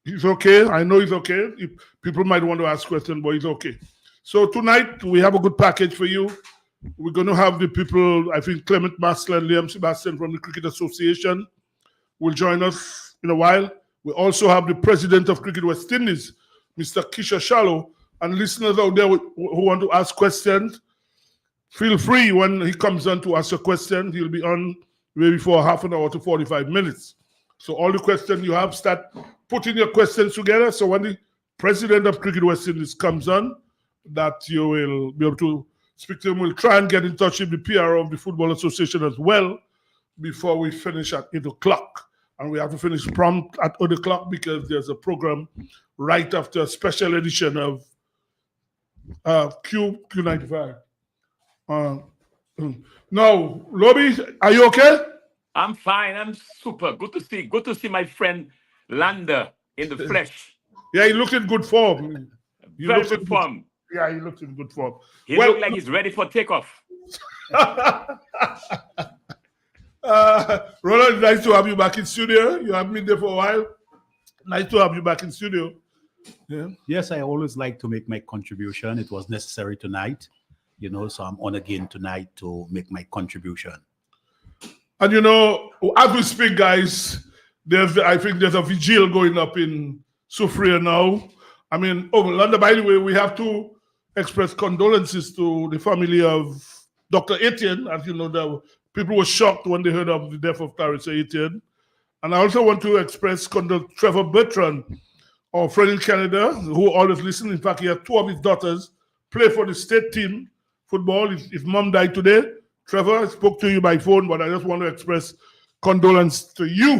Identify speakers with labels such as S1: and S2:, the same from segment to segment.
S1: He's okay. I know he's okay. People might want to ask questions, but he's okay. So tonight we have a good package for you. We're going to have the people, I think Clement Massler and Liam Sebastian from the Cricket Association will join us in a while. We also have the president of Cricket West Indies, Mr. Kisha Shallow, and listeners out there who want to ask questions, feel free when he comes on to ask a question. He'll be on maybe for half an hour to 45 minutes. So all the questions you have, start putting your questions together. So when the president of Cricket West Indies comes on, that you will be able to speak to him. We'll try and get in touch with the PR of the Football Association as well before we finish at 8 o'clock. And we have to finish prompt at 8 o'clock because there's a program right after a special edition of Q95. Now, Lobby, are you okay?
S2: I'm fine. I'm super. Good to see my friend Lander in the flesh.
S1: Yeah, he looked in good form.
S2: Very good form.
S1: Yeah, he looks in good form.
S2: He looks like he's ready for takeoff.
S1: Ronald, nice to have you back in studio. You have been there for a while. Nice to have you back in studio. Yeah.
S3: Yes, I always like to make my contribution. It was necessary tonight, so I'm on again tonight to make my contribution.
S1: And as we speak, guys, I think there's a vigil going up in Soufriere now. I mean, London, by the way, we have to express condolences to the family of Dr. Etienne. As you know, the people were shocked when they heard of the death of Clarissa Etienne. And I also want to express condolences to Trevor Bertrand, our friend in Canada, who always listens. In fact, he has two of his daughters play for the state team football. His mom died today. Trevor, I spoke to you by phone, but I just want to express condolence to you,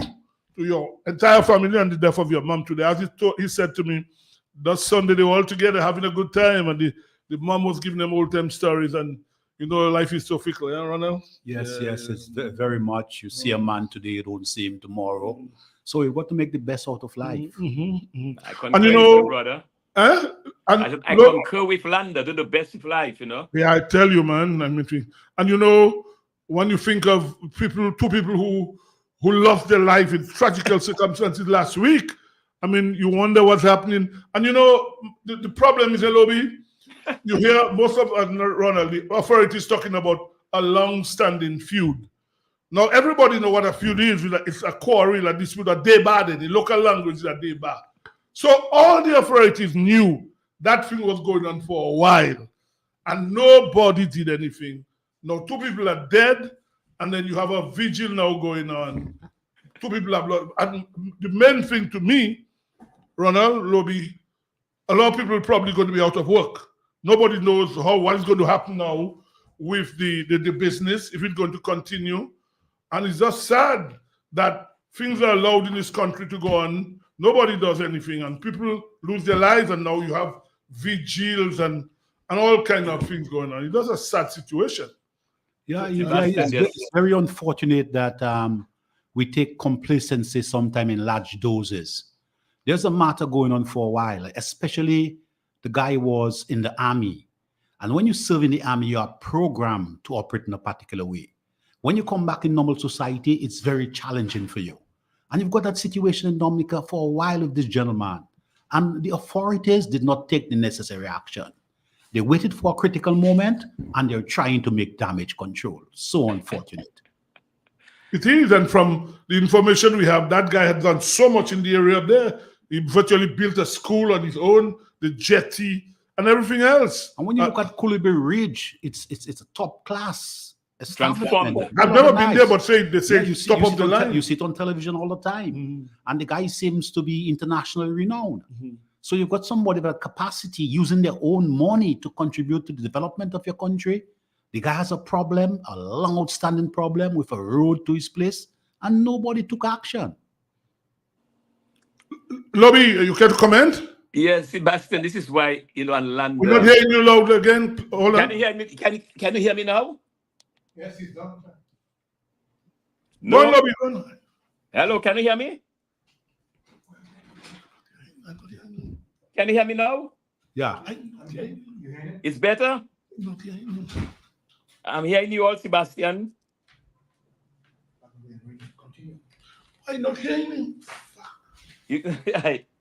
S1: to your entire family, and the death of your mom today. As he said to me, that Sunday they were all together having a good time, and the mom was giving them old-time stories, and life is so fickle, yeah, Ronald?
S3: Yes, it's very much. You see a man today, you don't see him tomorrow. So you've got to make the best out of life.
S2: I concur with brother. I concur with Lander, do the best of life,
S1: Yeah, I tell you, man. And when you think of two people who lost their life in tragical circumstances last week, I mean, you wonder what's happening. And the problem is, Lobby, you hear most of Ronald, the authorities talking about a long-standing feud. Now, everybody know what a feud is. It's a quarrel, a dispute, a débat. In the local language is a débat. So all the authorities knew that thing was going on for a while, and nobody did anything. Now, two people are dead, and then you have a vigil now going on. Two people are blood. And the main thing to me, Ronald, Lobby, a lot of people are probably going to be out of work. Nobody knows what is going to happen now with the business, if it's going to continue. And it's just sad that things are allowed in this country to go on. Nobody does anything, and people lose their lives, and now you have vigils and all kind of things going on. It's just a sad situation.
S3: Yeah, it's very unfortunate that we take complacency sometime in large doses. There's a matter going on for a while, especially the guy was in the army. And when you serve in the army, you are programmed to operate in a particular way. When you come back in normal society, it's very challenging for you. And you've got that situation in Dominica for a while with this gentleman. And the authorities did not take the necessary action. They waited for a critical moment, and they're trying to make damage control. So unfortunate.
S1: It is, and from the information we have, that guy had done so much in the area there. He virtually built a school on his own, the jetty, and everything else.
S3: And when you look at Coulibaly Ridge, it's a top class.
S2: Transformed.
S1: I've never been there, but they say
S3: you
S1: top of the line.
S3: You see it on television all the time. And the guy seems to be internationally renowned. So you've got somebody with a capacity using their own money to contribute to the development of your country. The guy has a problem, a long outstanding problem with a road to his place, and nobody took action.
S1: Lobby, you care to comment?
S2: Yes, Sebastian, this is why, and Lander.
S1: We're not hearing you loud again. Hold on.
S2: Can you hear me? Can you hear me now?
S1: Yes, he's done.
S2: No.
S1: Lobby.
S2: Hello, can you hear me? Can you hear me now?
S3: Yeah.
S2: It's better? I'm hearing you all, Sebastian.
S1: I'm not hearing you.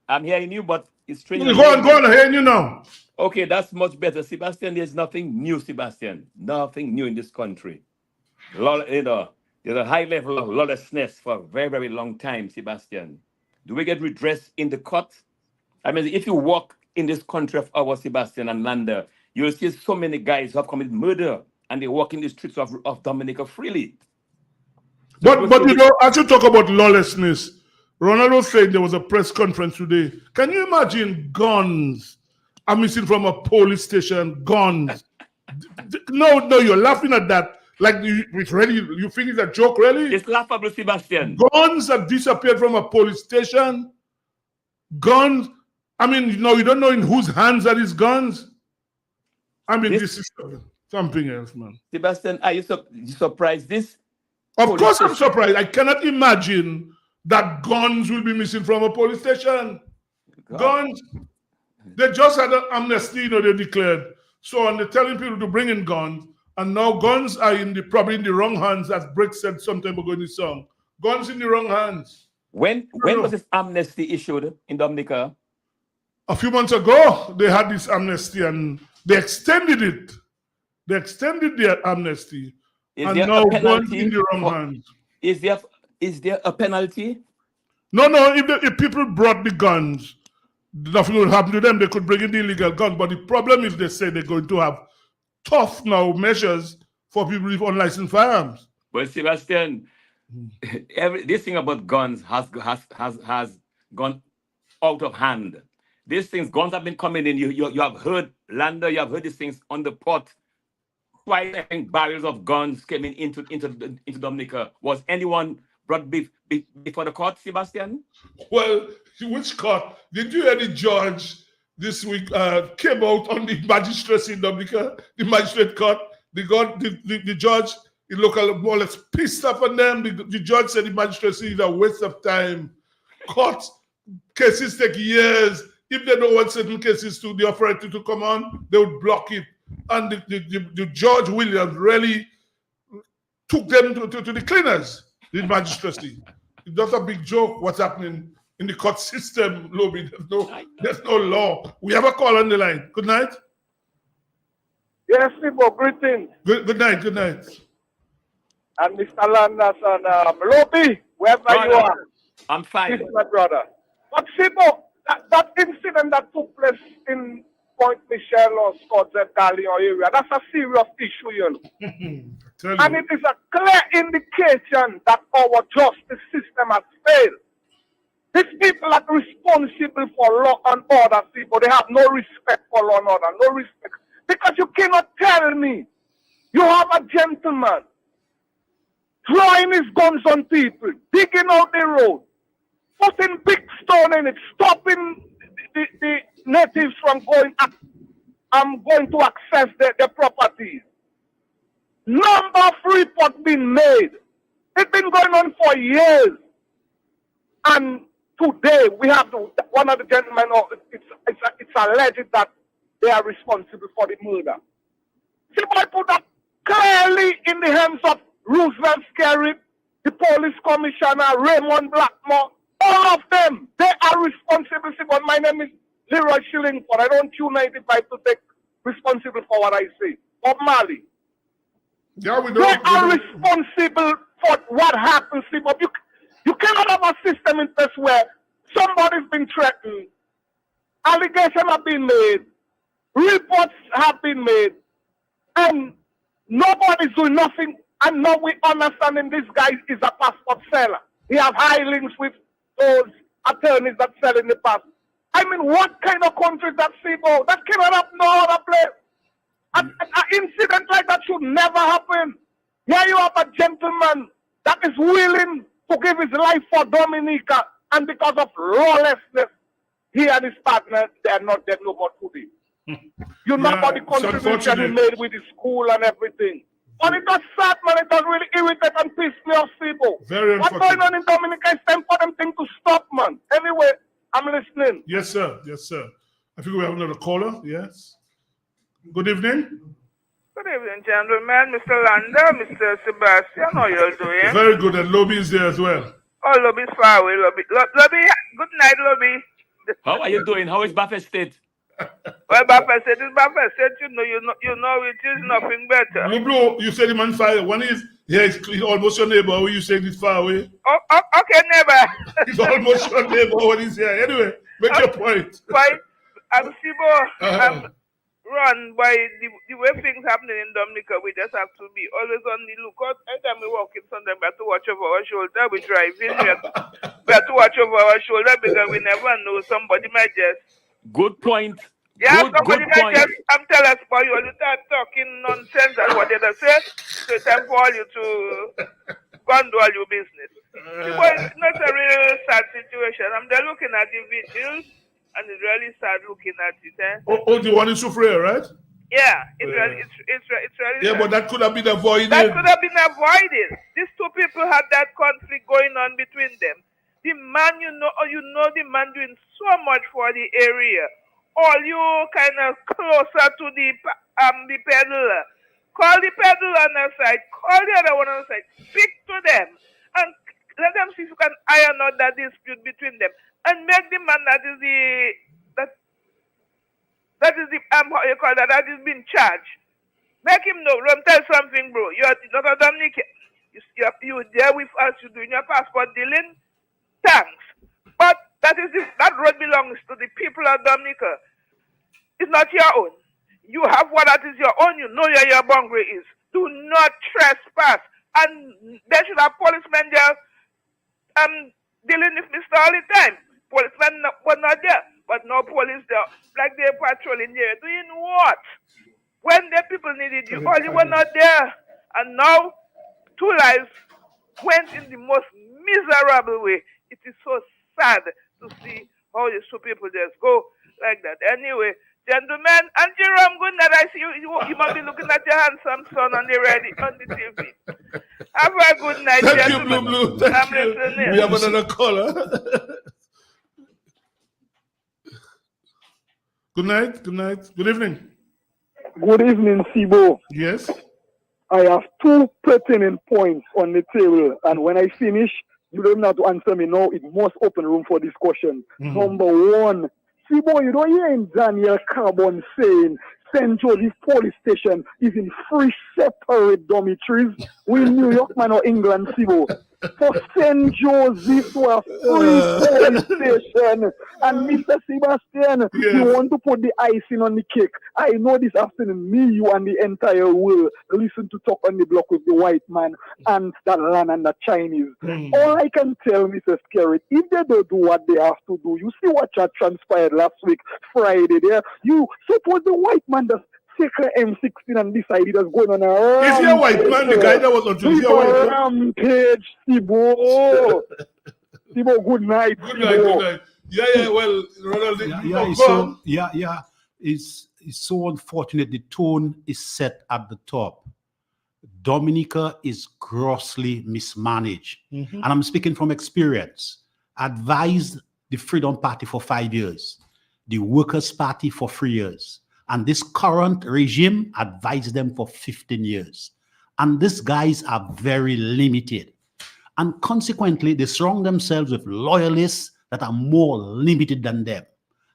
S2: I'm hearing you, but it's strange.
S1: Go on, I'm hearing you now.
S2: Okay, that's much better. Sebastian, there's nothing new, Sebastian. Nothing new in this country. There's a high level of lawlessness for a very, very long time, Sebastian. Do we get redress in the court? I mean, if you walk in this country of our Sebastian and Landa, you'll see so many guys who have committed murder and they walk in the streets of Dominica freely.
S1: But you know, as you talk about lawlessness, Ronald was saying there was a press conference today. Can you imagine guns are missing from a police station? Guns. No, you're laughing at that. Like, you think it's a joke, really?
S2: It's laughable, Sebastian.
S1: Guns have disappeared from a police station. Guns. I mean, you don't know in whose hands are these guns. I mean, this is something else, man.
S2: Sebastian, are you surprised? This?
S1: Of course I'm surprised. I cannot imagine that guns will be missing from a police station. Guns. They just had an amnesty, they declared. So, and they're telling people to bring in guns. And now guns are probably in the wrong hands, as Brick said some time ago in his song. Guns in the wrong hands.
S2: When was this amnesty issued in Dominica?
S1: A few months ago, they had this amnesty and they extended it. They extended their amnesty. And now guns in the wrong hands.
S2: Is there a penalty?
S1: No. If people brought the guns, nothing will happen to them. They could bring in the illegal guns. But the problem is they say they're going to have tough now measures for people with unlicensed firearms.
S2: Well, Sebastian, this thing about guns has gone out of hand. These things, guns have been coming in. You have heard, Landa, you have heard these things on the pot. Twice, I think, barrels of guns came into Dominica. Was anyone brought before the court, Sebastian?
S1: Well, which court? Did you hear the judge this week came out on the magistracy in Dominica, the magistrate court? The judge, the local, more or less pissed off on them. The judge said the magistracy is a waste of time. Court cases take years. If they don't want certain cases to the authority to come on, they would block it. And the Judge Williams really took them to the cleaners, the magistracy. It's not a big joke what's happening in the court system, Lobby. There's no law. We have a call on the line. Good night.
S4: Yes, people, greetings.
S1: Good night.
S4: And Mr. Landers and Lobby, wherever you are.
S2: I'm fine.
S4: This is my brother. But Sibo, that incident that took place in Point Michelle or Scott Zedali area, that's a serious issue, you know. And it is a clear indication that our justice system has failed. These people are responsible for law and order, people. They have no respect for law and order, no respect. Because you cannot tell me you have a gentleman throwing his guns on people, digging out the road, putting big stone in it, stopping the natives from going to access their properties. Number of reports been made. It's been going on for years. And today we have one of the gentlemen, it's alleged that they are responsible for the murder. See, I put that clearly in the hands of Roosevelt Skerritt, the police commissioner, Raymond Blackmore, all of them. They are responsible. See, but my name is Leroy Shillingford. I don't tune 95 to take responsible for what I say. Bob Marley.
S1: Yeah, we
S4: they are responsible for what happens. See, but you cannot have a system in place where somebody's been threatened, allegations have been made, reports have been made, and nobody's doing nothing. And now we understanding this guy is a passport seller. He has high links with those attorneys that sell in the past. I mean, what kind of country is that, Sibo? That cannot happen no other place. An incident like that should never happen. Here you have a gentleman that is willing to give his life for Dominica, and because of lawlessness, he and his partner, they are not dead no more today. You know about the contribution he made with the school and everything. But it was sad, man. It was really irritating and pissed me off, Sibo. What's going on in Dominica? It's time for them things to stop, man. Anyway, I'm listening.
S1: Yes, sir. I think we have another caller. Yes. Good evening.
S5: Good evening, gentlemen. Mr. Landa, Mr. Sebastian, how you all doing?
S1: Very good. And Lobby is there as well.
S5: Oh, Lobby's far away, Lobby. Lobby, good night, Lobby.
S2: How are you doing? How is Buffett State?
S5: Well, Buffett said, it's Buffett said, you know, it is nothing better.
S1: Blue, you said him on fire. One is, yeah, he's almost your neighbor. You saying he's far away?
S5: Oh, okay, neighbor.
S1: He's almost your neighbor when he's here. Anyway, make your point.
S5: Why? I'm Sibo. Run by the way things happening in Dominica. We just have to be always on the lookout. Anytime we walk in something, we have to watch over our shoulder. We driving, we have to watch over our shoulder because we never know, somebody might just.
S2: Good point.
S5: Yeah,
S2: Good
S5: somebody might
S2: point.
S5: just tell us about you all the time talking nonsense and what they say. So it's time for all you to go and do all your business. Because it's not a real sad situation. I'm there looking at the videos. And it's really sad looking at it, eh?
S1: Oh, the one in Soufriere, right?
S5: Yeah, it's really
S1: Yeah,
S5: sad.
S1: but that could have been avoided.
S5: That could have been avoided. These two people had that conflict going on between them. The man, you know the man doing so much for the area. All you kind of closer to the peddler. Call the peddler on the side. Call the other one on the side. Speak to them. And let them see if you can iron out that dispute between them. And make the man that is how you call that is being charged. Make him know. Let me tell you something, bro. You're not a Dominican. You're there with us. You're doing your passport dealing. Thanks. But that road belongs to the people of Dominica. It's not your own. You have what that is your own. You know where your boundary is. Do not trespass. And they should have policemen there dealing with Mr. all the time. Policemen were not there, but no police there. Like they're patrolling there. Doing what? When the people needed you, all you were not there. And now, 2 lives went in the most miserable way. It is so sad to see how these 2 people just go like that. Anyway, gentlemen, and Jerome, good night. I see you must be looking at your handsome son on the TV. Have a good night,
S1: Thank
S5: gentlemen.
S1: you, Blue. Thank
S5: I'm
S1: you.
S5: listening.
S1: We have another caller. Good night. Good night. Good evening.
S4: Good evening, Sibo.
S1: Yes.
S4: I have 2 pertinent points on the table, and when I finish, you don't have to answer me now. It must open room for discussion. Number 1, Sibo, you don't hear in Daniel Carbon saying St. Joseph Police Station is in 3 separate dormitories. We in New York, man, or England, Sibo. For St. Joseph to a 3 police station. And Mr. Sebastian, you want to put the icing on the cake. I know this afternoon, me, you, and the entire world listen to Talk on the Block with the white man and that land and the Chinese. All I can tell Mr. Skerrit, if they don't do what they have to do, you see what transpired last week, Friday there. You suppose the white man does take an M16 and decided that's going on a rampage.
S1: Is he a white man? The guy that was on Tuesday, white man?
S4: Rampage, Sibo. Sibo, good night.
S1: Good night, good night. Yeah, well, Ronald,
S3: It's so unfortunate. The tone is set at the top. Dominica is grossly mismanaged. And I'm speaking from experience. Advised the Freedom Party for 5 years, the Workers' Party for 3 years, and this current regime advised them for 15 years. And these guys are very limited. And consequently, they surround themselves with loyalists that are more limited than them.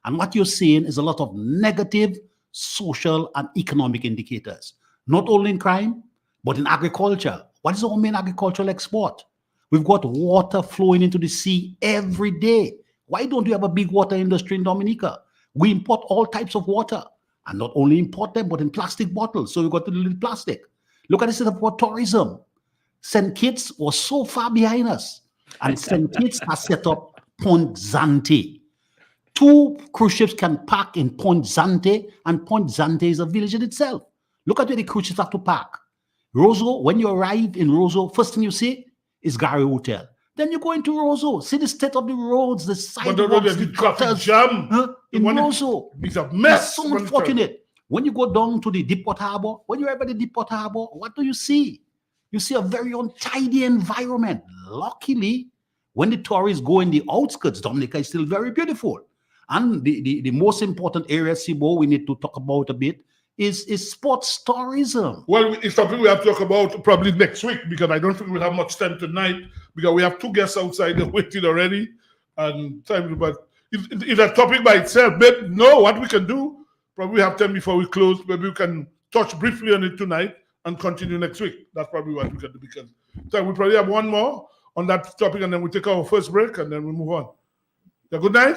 S3: And what you're seeing is a lot of negative social and economic indicators, not only in crime, but in agriculture. What is our main agricultural export? We've got water flowing into the sea every day. Why don't we have a big water industry in Dominica? We import all types of water, and not only import them, but in plastic bottles. So we've got the little plastic. Look at the setup for tourism. St. Kitts was so far behind us. And St. Kitts has set up Point Zante. 2 cruise ships can park in Point Zante, and Point Zante is a village in itself. Look at where the cruise ships have to park. Roseau, when you arrive in Roseau, first thing you see is Gary Hotel. Then you go into Roseau, see the state of the roads, the sidewalks, the
S1: traffic jam
S3: in Roseau.
S1: It's a mess.
S3: It's so unfortunate. When you go down to the Deepwater Harbor, when you arrive at the Deepwater Harbor, what do you see? You see a very untidy environment. Luckily, when the tourists go in the outskirts, Dominica is still very beautiful. And the most important area, Sibo, we need to talk about a bit, is sports tourism.
S1: Well, it's something we have to talk about probably next week, because I don't think we'll have much time tonight, because we have 2 guests outside waiting already. And time, but It's a topic by itself. But no, what we can do, probably have time before we close. Maybe we can touch briefly on it tonight and continue next week. That's probably what we can do. Because so we probably have one more on that topic, and then we take our first break, and then we move on. Yeah, good night.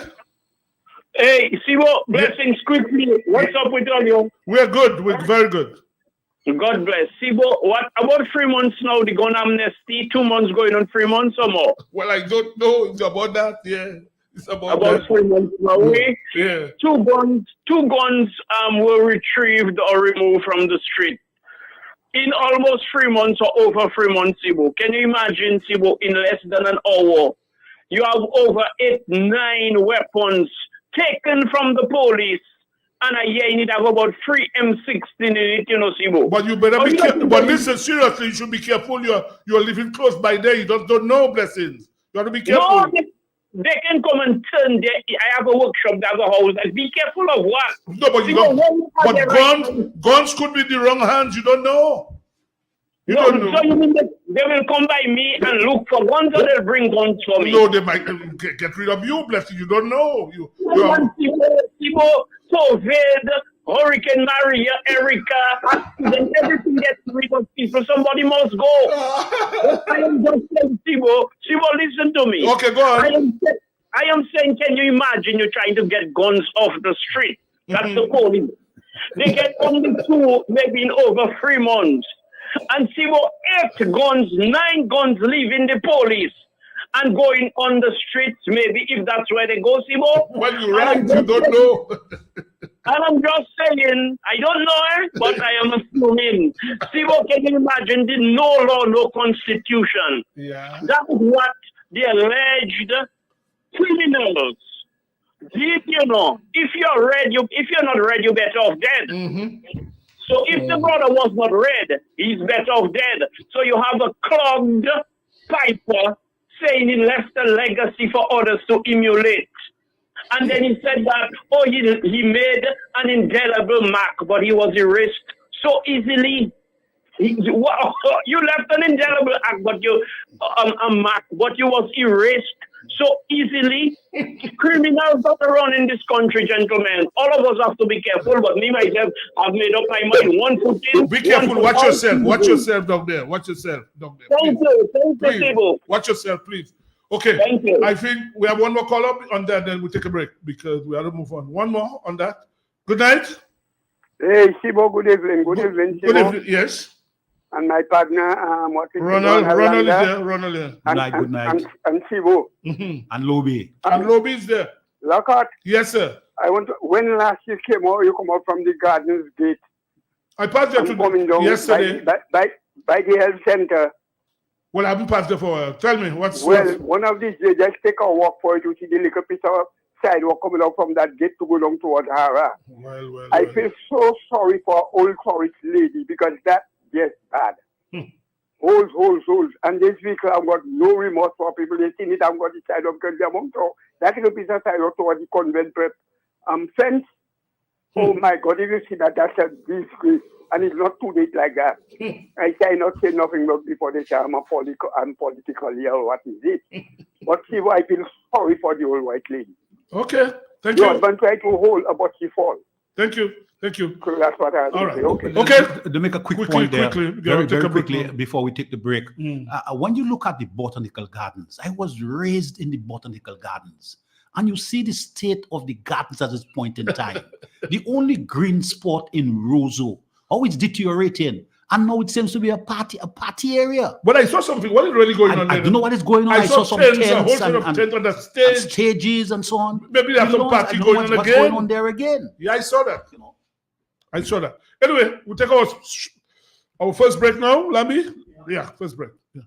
S6: Hey, Sibo, blessings quickly. What's up with all you?
S1: We're good. We're very good.
S6: God bless. Sibo, what about 3 months now? The gun amnesty, 2 months going on, 3 months or more?
S1: Well, I don't know. It's about that. Yeah, it's about
S6: About
S1: that.
S6: 3 months now.
S1: Yeah.
S6: Two guns were retrieved or removed from the street in almost 3 months or over 3 months, Sibo. Can you imagine, Sibo, in less than an hour, you have over 8-9 weapons taken from the police, and I hear you need to have about 3 M16 in it, you know, Sibo.
S1: But you better be careful. But listen, seriously, you should be careful. You're living close by there. You don't know blessings. You have to be careful.
S6: No, they can come and turn there. I have a workshop, they have a house. And be careful of what?
S1: No, but you
S6: Sibo,
S1: don't. But guns could be in the wrong hands. You don't know. You
S6: No,
S1: don't know.
S6: so you mean that they will come by me and look for guns, or they'll bring guns for me?
S1: No, they might get rid of you, blessing. You don't know. You are,
S6: Sibo, COVID, Hurricane Maria, Erica, then everything gets rid of people. Somebody must go. I am just saying, Sibo, listen to me.
S1: okay, go on.
S6: I am saying, can you imagine you're trying to get guns off the street? That's the police. They get only 2, maybe in over 3 months. And Sibo, 8 guns, 9 guns leaving the police and going on the streets, maybe, if that's where they go, Sibo.
S1: When you're right, you don't know.
S6: And I'm just saying, I don't know, but I am assuming. Sibo, can you imagine the no law, no constitution?
S1: Yeah.
S6: That is what the alleged criminals did, you know. If you're not red, you're better off dead.
S1: Mm-hmm.
S6: So if the brother was not red, he's better off dead. So you have a clogged piper saying he left a legacy for others to emulate. And then he said that, he made an indelible mark, but he was erased so easily. You left an indelible act, but a mark, but you was erased so easily. Criminals that are run in this country, gentlemen. All of us have to be careful, but me myself, I've made up my mind. 1 foot in.
S1: Be careful. Watch yourself. Watch yourself down there. Watch yourself down there.
S6: Thank you, Sibo.
S1: Watch yourself, please. Okay.
S6: Thank you.
S1: I think we have one more call up on that, then we take a break because we have to move on. One more on that. Good night.
S7: Hey, Sibo, good evening. Good evening, Sibo.
S1: Good evening. Yes.
S7: And my partner,
S1: Ronald is there. Ronald is there.
S3: Good night.
S7: And Sibo.
S1: Mm-hmm.
S3: And Lobby.
S1: And Lobby is there.
S7: Lockhart,
S1: Yes, sir.
S7: when last you came out, you come out from the Gardens Gate.
S1: I passed there
S7: I'm coming down
S1: yesterday.
S7: by the health center.
S1: Well, I haven't passed there for a while. Tell me,
S7: Well, one of these days, just take a walk for it to see the little piece of sidewalk coming out from that gate to go down toward Hara.
S1: Well.
S7: I feel so sorry for old Forest lady because that gets bad. Holes. And this week I've got no remorse for people. They seen it, I've got the sidewalk because they're among so that little piece of sidewalk toward the convent prep fence. Oh my God, if you see that, that's a disgrace. And it's not too late like that. I cannot say nothing but before they say I'm politically or what is it. But see, I feel sorry for the old white lady.
S1: Okay. Thank
S7: Your
S1: you.
S7: husband tried to hold, but she fall.
S1: Thank you.
S7: So that's what I have
S1: All
S7: to
S1: right.
S7: say. Okay.
S1: Okay.
S3: To make a quick
S1: Quickly,
S3: point there,
S1: quickly.
S3: very,
S1: Take
S3: very
S1: a break
S3: quickly
S1: now.
S3: before we take the break. When you look at the botanical gardens, I was raised in the botanical gardens, and you see the state of the gardens at this point in time. The only green spot in Roseau, how it's deteriorating, and now it seems to be a party area.
S1: But I saw something. What is really going on
S3: I
S1: there?
S3: don't know what is going on.
S1: I saw
S3: some
S1: tents, a whole
S3: tents
S1: set of tents on the
S3: and
S1: stage.
S3: stages and so on.
S1: Maybe there's
S3: You
S1: some
S3: know,
S1: party
S3: I don't know
S1: going
S3: what's
S1: on again.
S3: going on there again.
S1: Yeah, I saw that.
S3: You know.
S1: I saw that. Anyway, we'll take our first break now, Lambi. Yeah, first break. Yeah.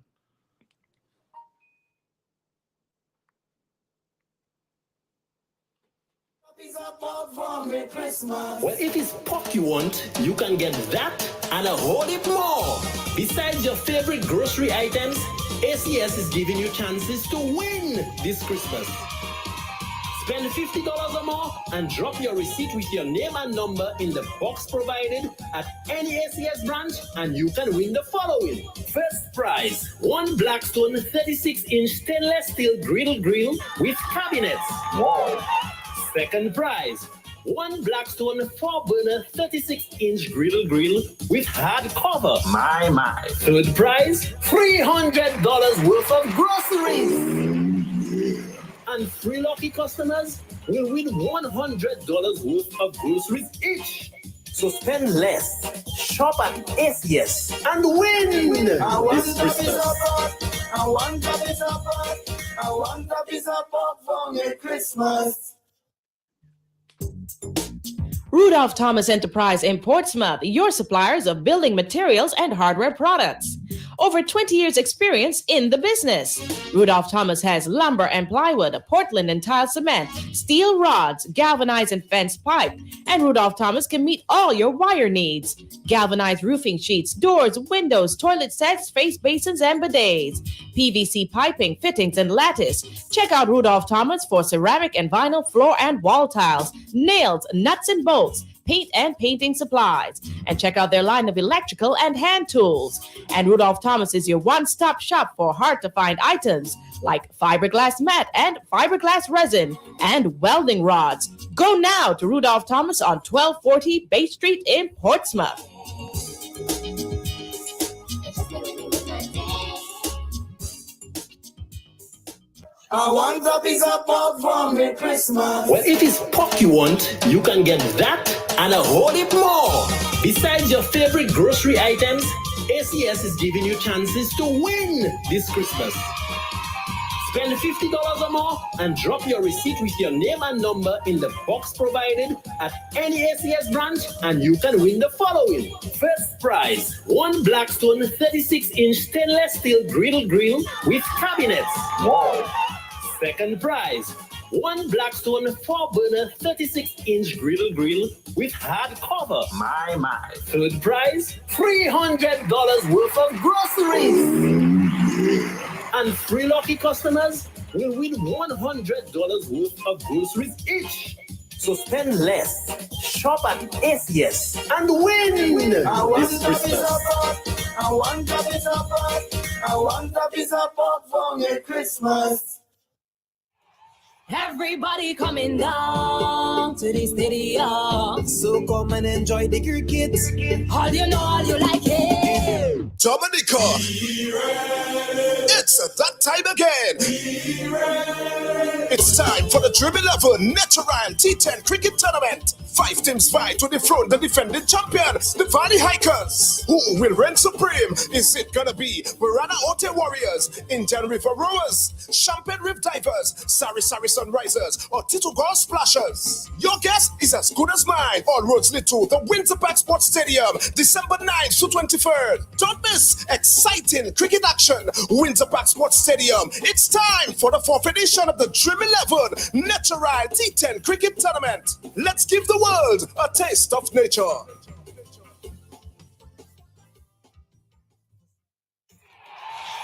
S8: Well, if it's pop you want, you can get that and a whole heap more. Besides your favorite grocery items, ACS is giving you chances to win this Christmas. Spend $50 or more and drop your receipt with your name and number in the box provided at any ACS branch and you can win the following. First prize, one Blackstone 36-inch stainless steel grill with cabinets. Wow. Second prize, one Blackstone 4-burner 36-inch grill with hard cover. My. Third prize, $300 worth of groceries. And 3 lucky customers will win $100 worth of groceries each. So spend less, shop at ACS, and win this Christmas.
S9: I want a piece of pork for me Christmas.
S10: Rudolph Thomas Enterprise in Portsmouth, your suppliers of building materials and hardware products. Over 20 years experience in the business. Rudolph Thomas has lumber and plywood, Portland and tile cement, steel rods, galvanized and fenced pipe, and Rudolph Thomas can meet all your wire needs. Galvanized roofing sheets, doors, windows, toilet sets, face basins, and bidets. PVC piping, fittings, and lattice. Check out Rudolph Thomas for ceramic and vinyl floor and wall tiles, nails, nuts and bolts, paint and painting supplies. And check out their line of electrical and hand tools. And Rudolph Thomas is your one-stop shop for hard-to-find items like fiberglass mat and fiberglass resin and welding rods. Go now to Rudolph Thomas on 1240 Bay Street in Portsmouth.
S9: I want a piece of pork for me Christmas.
S8: Well, if it's pork you want, you can get that and a whole heap more. Besides your favorite grocery items, ACS is giving you chances to win this Christmas. Spend $50 or more and drop your receipt with your name and number in the box provided at any ACS branch, and you can win the following. First prize, one Blackstone 36-inch stainless steel grill with cabinets. Wow. Second prize, one Blackstone 4-burner 36-inch grill with hard cover. My. Third prize, $300 worth of groceries. And 3 lucky customers will win $100 worth of groceries each. So spend less, shop at ACS, and win this Christmas.
S9: I want a piece of pork for me Christmas.
S10: Everybody coming down to the stadium.
S9: So come and enjoy the cricket.
S10: All you know, all you like it.
S11: Dominica, it's that time again. It's time for the Dream 11 Natural T10 Cricket Tournament. 5 teams fight to dethrone the defending champions, the Valley Hikers. Who will reign supreme? Is it gonna be Barana Ote Warriors, Indian River Rowers, Champagne Reef Divers, Sari Sunrisers, or Tito Golf Splashers? Your guess is as good as mine. All roads lead to the Winter Park Sports Stadium, December 9th to 23rd. Don't miss exciting cricket action. Winter Park Sports Stadium. It's time for the 4th edition of the Dream 11 Natural T10 Cricket Tournament. Let's give the world a taste of nature.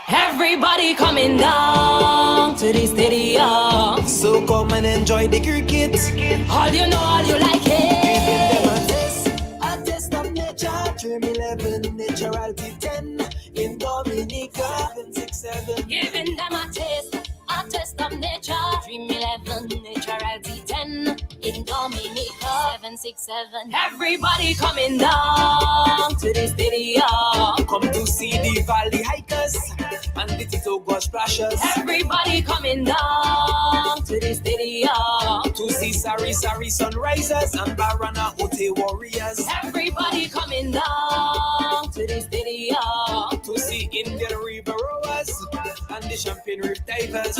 S10: Everybody coming down to the stadium.
S9: So come and enjoy the cricket.
S10: All you know, all you like it.
S9: A taste of nature. Dream 11 Natural T10 in Dominica 767.
S10: Giving them a taste of nature. Dream 11 Natural T10 in Dominica 767. Everybody coming down to the stadium.
S9: Come to see the Valley Hikers and the Tito Golf Splashers.
S10: Everybody coming down to the stadium.
S9: To see Sari Sunrisers and Barana Ote Warriors.
S10: Everybody coming down to the stadium.
S9: To see Indian River Rowers and the Champagne Reef Divers.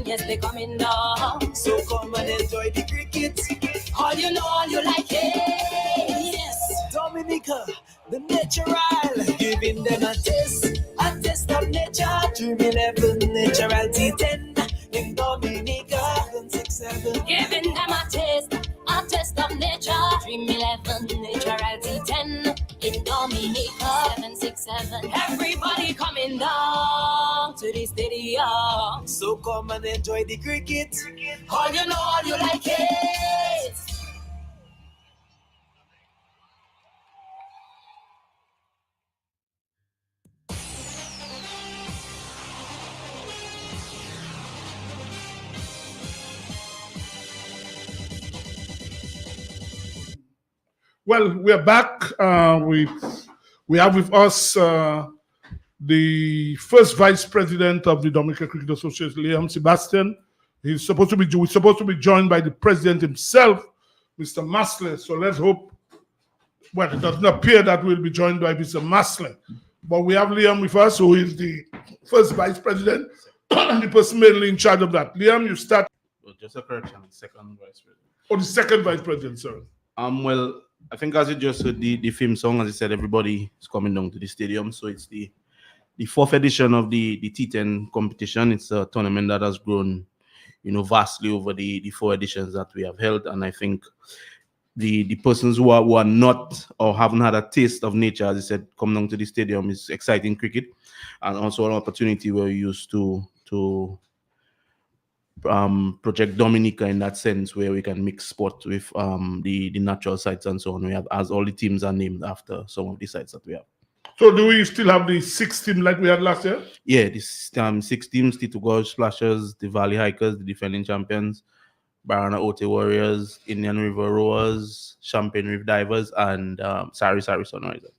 S10: Yes, they coming down.
S9: So come and enjoy the cricket.
S10: All you know, all you like it.
S9: Yes, Dominica, the natural, giving them a taste of nature. Dream 11 Natural T10 in Dominica 767.
S10: Giving them a taste of nature. Dream 11 Natural T10 in Dominica 767. Everybody coming down to the stadium.
S9: So come and enjoy the cricket.
S10: All you know, all you like it.
S1: Well, we are back. We have with us the first vice president of the Dominican Cricket Association, Liam Sebastian. We're supposed to be joined by the president himself, Mr. Masler. So let's hope. Well, it doesn't appear that we'll be joined by Mr. Masler, but we have Liam with us, who is the first vice president and the person mainly in charge of that. Liam, you start.
S12: Well, just a correction, second vice president.
S1: Oh, the second vice president, sorry.
S12: Well, I think as you just heard the theme song, as I said, everybody is coming down to the stadium. So it's the fourth edition of the T10 competition. It's a tournament that has grown, vastly over the 4 editions that we have held. And I think the persons who are not or haven't had a taste of nature, as I said, come down to the stadium is exciting cricket, and also an opportunity where we used to project Dominica in that sense, where we can mix sport with the natural sites and so on. We have, as all the teams are named after some of the sites that we have.
S1: So do we still have the 6 teams like we had last year?
S12: Yeah, this 6 teams: Tito Gorge Splashers, the Valley Hikers, the defending champions, Barana Ote Warriors, Indian River Rowers, Champagne Reef Divers, and Sari Sunrisers.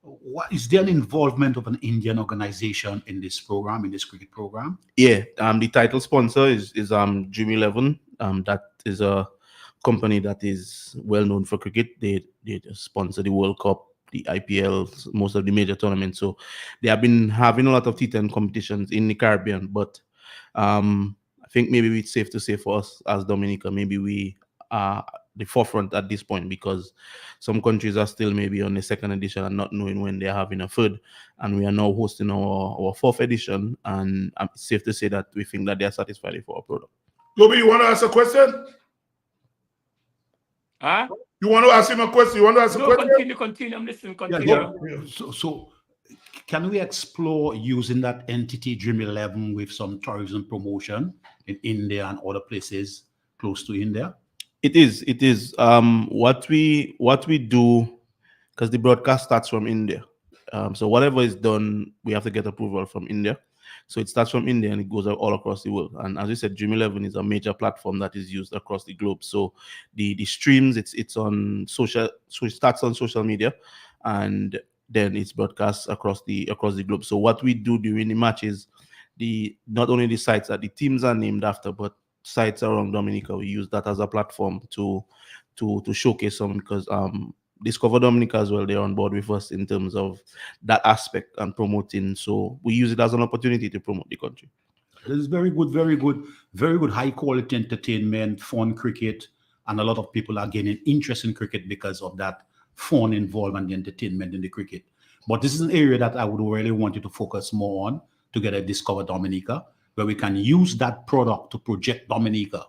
S3: What is there an involvement of an Indian organization in this program, in this cricket program?
S12: Yeah, the title sponsor is Dream 11. That is a company that is well known for cricket. They sponsor the World Cup, the IPL, most of the major tournaments. So they have been having a lot of T10 competitions in the Caribbean. But I think maybe it's safe to say for us as Dominica, maybe we are the forefront at this point, because some countries are still maybe on the 2nd edition and not knowing when they're having a 3rd, and we are now hosting our 4th edition, and it's safe to say that we think that they are satisfied with our product.
S1: Toby, you want to ask a question?
S2: Huh?
S1: You want to ask him a question? You want to ask a question?
S2: Continue. I'm listening. Continue.
S3: Yeah. So can we explore using that entity, Dream 11, with some tourism promotion in India and other places close to India?
S12: It is. What we do, because the broadcast starts from India. So whatever is done, we have to get approval from India. So it starts from India and it goes all across the world. And as you said, Dream 11 is a major platform that is used across the globe. So the streams, it's on social. So it starts on social media, and then it's broadcast across the globe. So what we do during the matches, not only the sites that the teams are named after, but sites around Dominica, we use that as a platform to showcase some, because Discover Dominica as well, they're on board with us in terms of that aspect and promoting. So we use it as an opportunity to promote the country.
S3: This is very good high quality entertainment, fun cricket, and a lot of people are gaining interest in cricket because of that fun involved and the entertainment in the cricket. But this is an area that I would really want you to focus more on, together Discover Dominica, where we can use that product to project Dominica.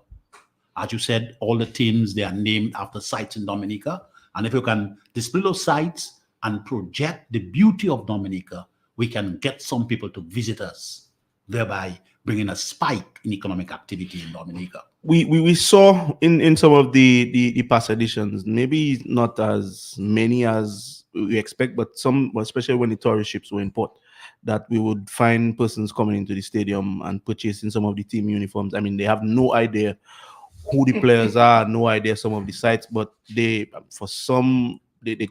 S3: As you said, all the teams, they are named after sites in Dominica. And if you can display those sites and project the beauty of Dominica, we can get some people to visit us, thereby bringing a spike in economic activity in Dominica.
S12: We saw in some of the past editions, maybe not as many as we expect, but some, especially when the tourist ships were in port, that we would find persons coming into the stadium and purchasing some of the team uniforms. I mean, they have no idea who the players are, no idea some of the sites, but they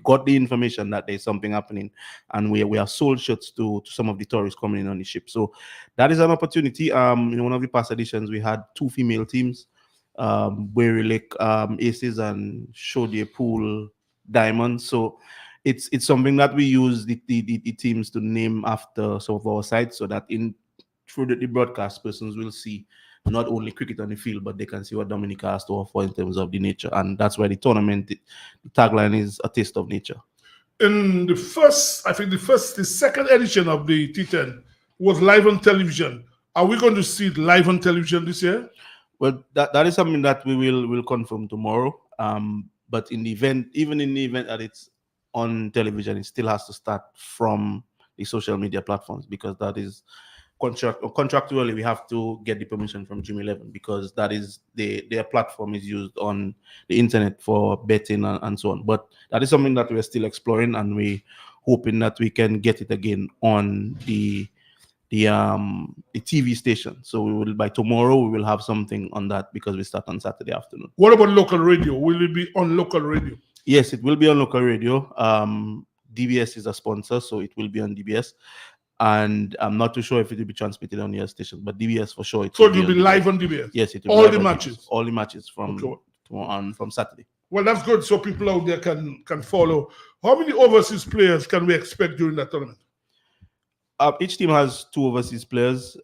S12: got the information that there's something happening, and we have sold shirts to some of the tourists coming in on the ship. So that is an opportunity. In one of the past editions, we had 2 female teams, Berry Lake Aces and Shodia Pool Diamonds. So it's something that we use the teams to name after some of our sites, so that through the broadcast, persons will see not only cricket on the field, but they can see what Dominica has to offer in terms of the nature. And that's why the tournament, the tagline is A Taste of Nature.
S1: In the second edition of the T10 was live on television. Are we going to see it live on television this year?
S12: Well, that is something that we will confirm tomorrow. But in the event, even in the event that it's on television, it still has to start from the social media platforms, because that is contractually we have to get the permission from Dream 11, because that is their platform is used on the internet for betting and so on. But that is something that we're still exploring, and we're hoping that we can get it again on the TV station. So by tomorrow we will have something on that, because we start on Saturday afternoon.
S1: What about local radio? Will it be on local radio?
S12: Yes, it will be on local radio. DBS is a sponsor, so it will be on DBS. And I'm not too sure if it will be transmitted on your station, but DBS for sure.
S1: So it will be live on DBS?
S12: Yes, it will
S1: all
S12: be
S1: the
S12: live on
S1: matches?
S12: DBS. All the matches from
S1: Okay.
S12: from Saturday.
S1: Well, that's good. So people out there can follow. How many overseas players can we expect during that tournament?
S12: Each team has 2 overseas players,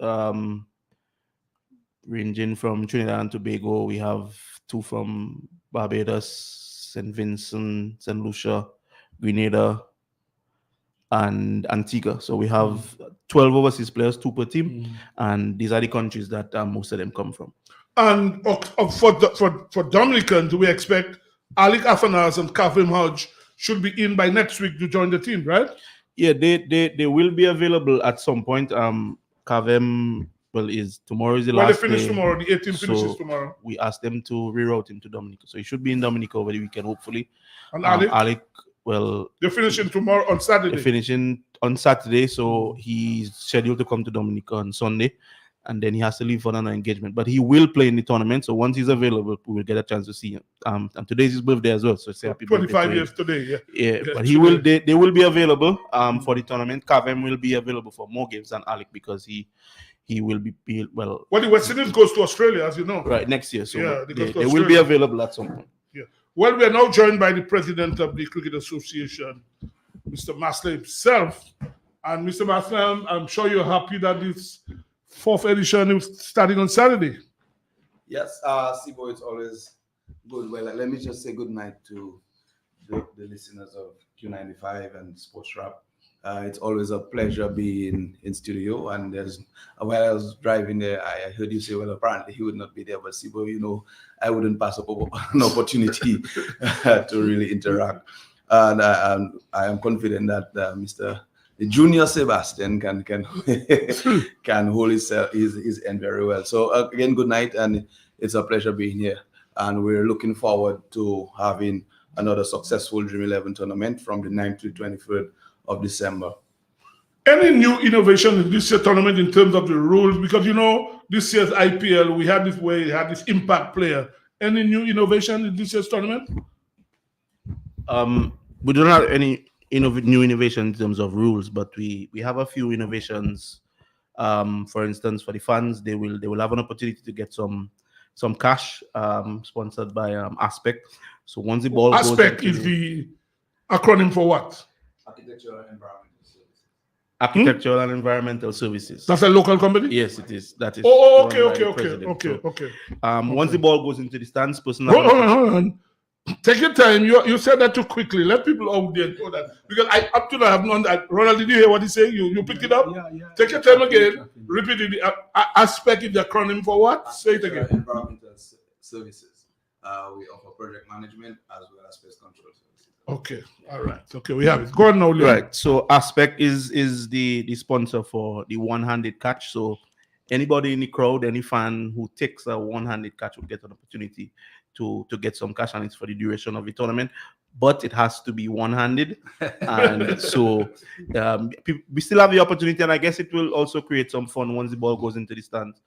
S12: ranging from Trinidad and Tobago. We have 2 from Barbados, St. Vincent, St. Lucia, Grenada, and Antigua. So we have 12 overseas players, 2 per team, and these are the countries that most of them come from.
S1: And for Dominicans, we expect Alec Afanas and Kavim Hodge should be in by next week to join the team, right?
S12: Yeah, they will be available at some point. Kavem, tomorrow is the last
S1: they finish
S12: day.
S1: tomorrow. The 18th finishes
S12: So
S1: tomorrow.
S12: we asked them to reroute him to Dominica. So he should be in Dominica over the weekend, hopefully.
S1: And Alec?
S12: They're
S1: finishing tomorrow on Saturday.
S12: They're finishing on Saturday, so he's scheduled to come to Dominica on Sunday, and then he has to leave for another engagement. But he will play in the tournament, so once he's available, we will get a chance to see him. And today's his birthday as well, so say happy birthday
S1: 25
S12: to
S1: years
S12: him.
S1: today,
S12: Yeah, but he will. They will be available for the tournament. Kavem will be available for more games than Alec because he will be well.
S1: Well, the West Indians goes to Australia, as you know.
S12: Right, next year. So
S1: yeah,
S12: they will be available at some point.
S1: Yeah. Well, we are now joined by the president of the Cricket Association, Mr. Masler himself. And Mr. Masler, I'm sure you're happy that this 4th edition is starting on Saturday.
S13: Yes, Sibo, it's always good. Well, let me just say good night to the listeners of Q95 and Sports Rap. It's always a pleasure being in studio. And while I was driving there, I heard you say, well, apparently he would not be there. But Sibo, I wouldn't pass up an opportunity to really interact. And I am confident that the junior Sebastian can hold his end very well. So again, good night, and it's a pleasure being here. And we're looking forward to having another successful Dream 11 tournament from the 9th to the 23rd of December.
S1: Any new innovation in this year's tournament in terms of the rules? Because this year's IPL, we had this impact player. Any new innovation in this year's tournament?
S12: We don't have any new innovation in terms of rules, but we have a few innovations. For instance, for the fans, they will have an opportunity to get some cash, sponsored by Aspect. So once the ball
S1: Aspect is the acronym for what?
S13: Architectural and Environmental Services.
S12: Architectural and Environmental Services.
S1: That's a local company?
S12: Yes, it is. That is.
S1: Okay.
S12: Once the ball goes into the stands,
S1: Hold on. Take your time. You said that too quickly. Let people out there know that. Because up to now I have known that. Ronald, did you hear what he said? You picked it up? Yeah. Take your time again. Repeat it. Aspect is the acronym for what? Say it again.
S13: Environmental Services. We offer project management as well as pest control services.
S1: Okay. All right. Okay, we have it. Go on now, Leon.
S12: Right. So Aspect is the sponsor for the one-handed catch. So anybody in the crowd, any fan who takes a one-handed catch will get an opportunity to get some cash, and it's for the duration of the tournament, but it has to be one-handed. And so we still have the opportunity, and I guess it will also create some fun once the ball goes into the stands.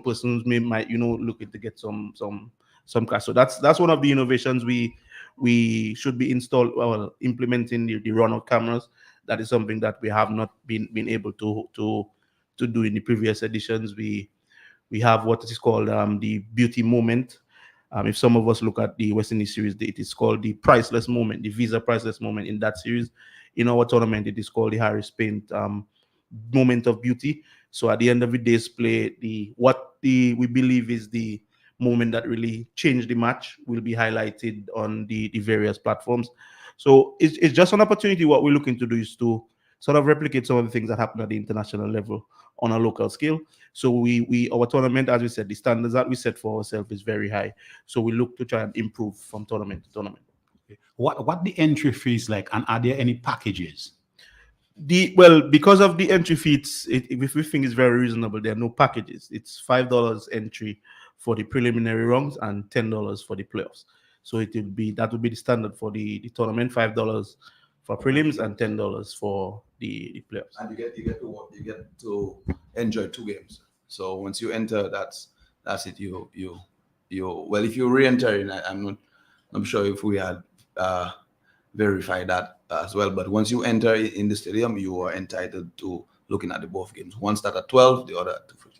S12: Persons might looking to get some cash. So that's one of the innovations we should be implementing the run-out cameras. That is something that we have not been able to do in the previous editions. We have what is called the beauty moment. If some of us look at the West Indies series, it is called the priceless moment, the Visa priceless moment in that series. In our tournament, it is called the Harris Paint moment of beauty. So at the end of the day's play, we believe is the moment that really changed the match will be highlighted on the various platforms. So it's just an opportunity. What we're looking to do is to sort of replicate some of the things that happen at the international level on a local scale. So our tournament, as we said, the standards that we set for ourselves is very high. So we look to try and improve from tournament to tournament.
S3: What the entry fees like, and are there any packages?
S12: Because of the entry fees, if we think it's very reasonable, there are no packages. It's $5 entry for the preliminary rounds and $10 for the playoffs. So that would be the standard for the tournament: $5 for prelims and $10 for the playoffs.
S13: And you get to enjoy 2 games. So once you enter, that's it. If you re-enter, I'm sure if we had verify that as well. But once you enter in the stadium, you are entitled to looking at the both games. One start at 12, the other at 2:15.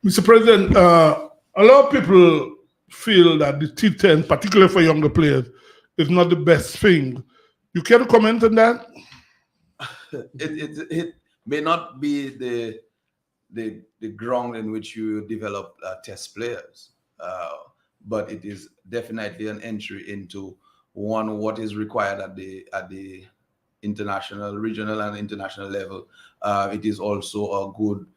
S1: Mr. President, a lot of people feel that the T10, particularly for younger players, is not the best thing. You care to comment on that?
S13: It may not be the ground in which you develop test players, but it is definitely an entry into what is required at the international, regional, and international level. It is also a good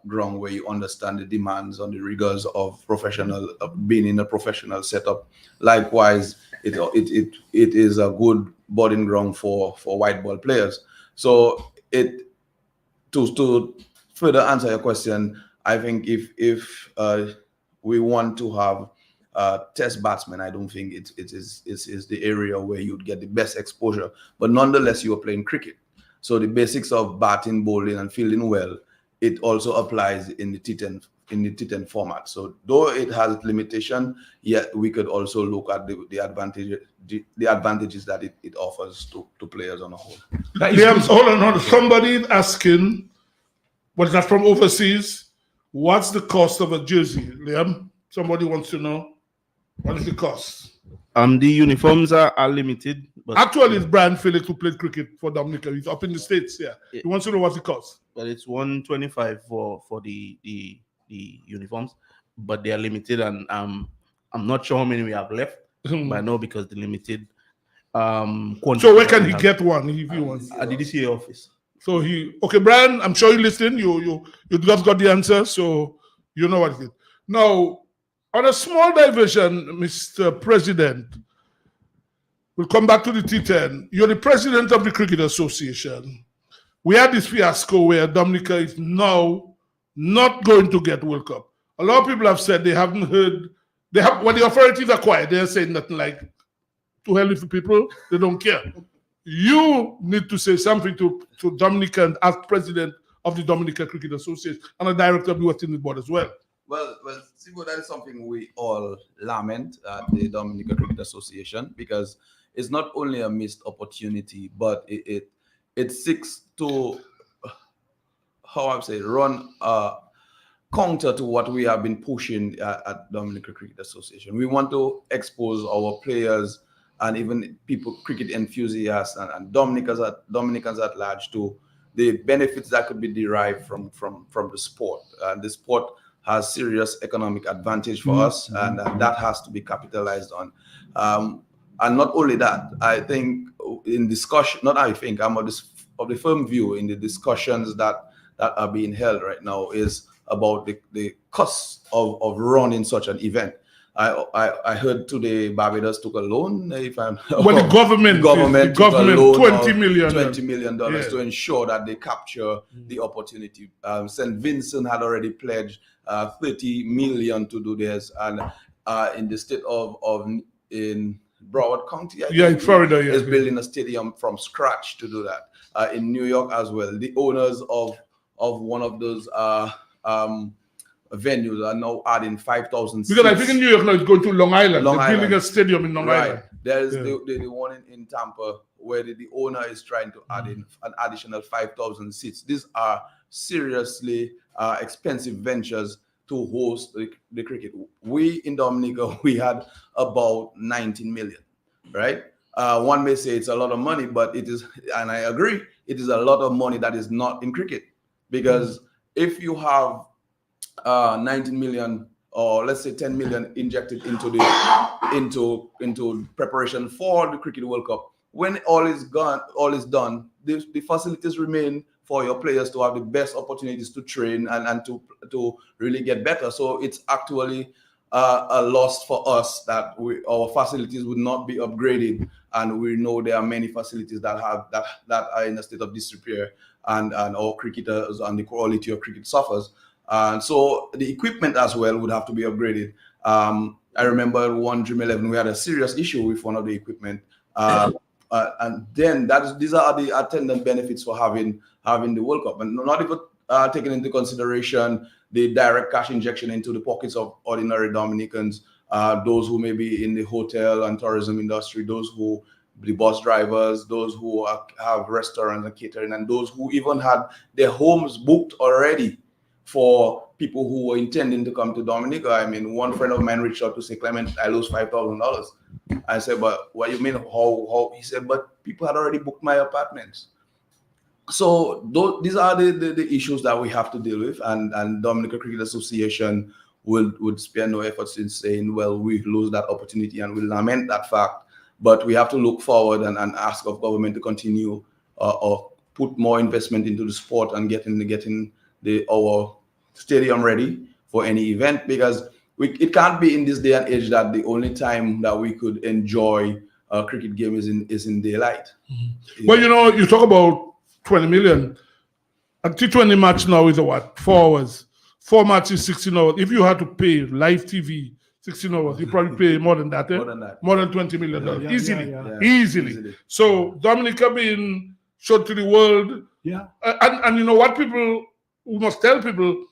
S13: ground where you understand the demands on the rigors of being in a professional setup. Likewise, it is a good boarding ground for white ball players. So to further answer your question, I think if we want to have test batsmen, I don't think it is the area where you'd get the best exposure. But nonetheless, you are playing cricket, so the basics of batting, bowling, and fielding well, it also applies in the T10 format. So though it has limitation, yet we could also look at the advantages that it offers to players on a whole.
S1: Liam, hold on. Somebody is asking, was that from overseas? What's the cost of a jersey, Liam? Somebody wants to know. What is the cost?
S12: The uniforms are limited. But
S1: actually, it's Brian Felix who played cricket for Dominica. He's up in the States. Yeah. He wants to know what's the cost.
S12: But it's $125 for the uniforms, but they are limited, and I'm not sure how many we have left. But I know because the limited.
S1: So where can he get one if he wants?
S12: At the DCA office.
S1: So okay, Brian. I'm sure you listening. You just got the answer, so you know what it is. Now, on a small diversion, Mr. President, we'll come back to the T10. You're the president of the Cricket Association. We had this fiasco where Dominica is now not going to get World Cup. A lot of people have said they haven't heard. When the authorities are quiet, they're saying nothing like, to hell with the people, they don't care. You need to say something to Dominica as president of the Dominica Cricket Association and a director of the West Indies Board as well.
S13: Well, Sibo, that is something we all lament at the Dominica Cricket Association, because it's not only a missed opportunity, but it seeks to, how I would say, run counter to what we have been pushing at Dominica Cricket Association. We want to expose our players and even people, cricket enthusiasts and Dominicans at large, to the benefits that could be derived from the sport. And the sport has serious economic advantage for us, and that has to be capitalized on. And not only that, I think in discussion, I'm of the firm view in the discussions that are being held right now is about the cost of running such an event. I heard today Barbados took a loan. If I'm
S1: the government took a loan $20 million
S13: to ensure that they capture the opportunity. St. Vincent had already pledged $30 million to do this, and in the state in Broward County,
S1: in Florida,
S13: is building a stadium from scratch to do that. In New York as well, the owners of one of those venues are now adding 5,000 seats.
S1: Because I think in New York now it's going to Long Island. They're building a stadium in Long Island.
S13: There is the one in Tampa where the owner is trying to add in an additional 5,000 seats. These are seriously expensive ventures to host the cricket. We in Dominica, we had about 19 million, right? One may say it's a lot of money, but it is, and I agree, it is a lot of money that is not in cricket. Because if you have 19 million, or let's say 10 million injected into preparation for the Cricket World Cup, when all is done, the facilities remain for your players to have the best opportunities to train and to really get better. So it's actually a loss for us that our facilities would not be upgraded, and we know there are many facilities that are in a state of disrepair, and our cricketers and the quality of cricket suffers. And so the equipment as well would have to be upgraded. I remember one Dream 11, we had a serious issue with one of the equipment. And then these are the attendant benefits for having the World Cup, and not even taking into consideration the direct cash injection into the pockets of ordinary Dominicans those who may be in the hotel and tourism industry, those who the bus drivers, those who have restaurants and catering, and those who even had their homes booked already for people who were intending to come to Dominica. I mean, one friend of mine reached out to say, Clement, I lose $5,000. I said, but what do you mean? How? He said, but people had already booked my apartments. So these are the issues that we have to deal with, and Dominica Cricket Association would spare no efforts in saying, well, we lose that opportunity and we lament that fact. But we have to look forward and ask of government to continue or put more investment into the sport and getting our stadium ready for any event, because it can't be in this day and age that the only time that we could enjoy a cricket game is in daylight.
S1: Mm-hmm. Well, you talk about 20 million. A T20 match now is what? 4 hours. 4 matches, 16 hours. If you had to pay live TV 16 hours, you probably pay more than that. More than that. More than $20 million. Easily. So Dominica being showed to the world.
S3: Yeah.
S1: And you know what we must tell people,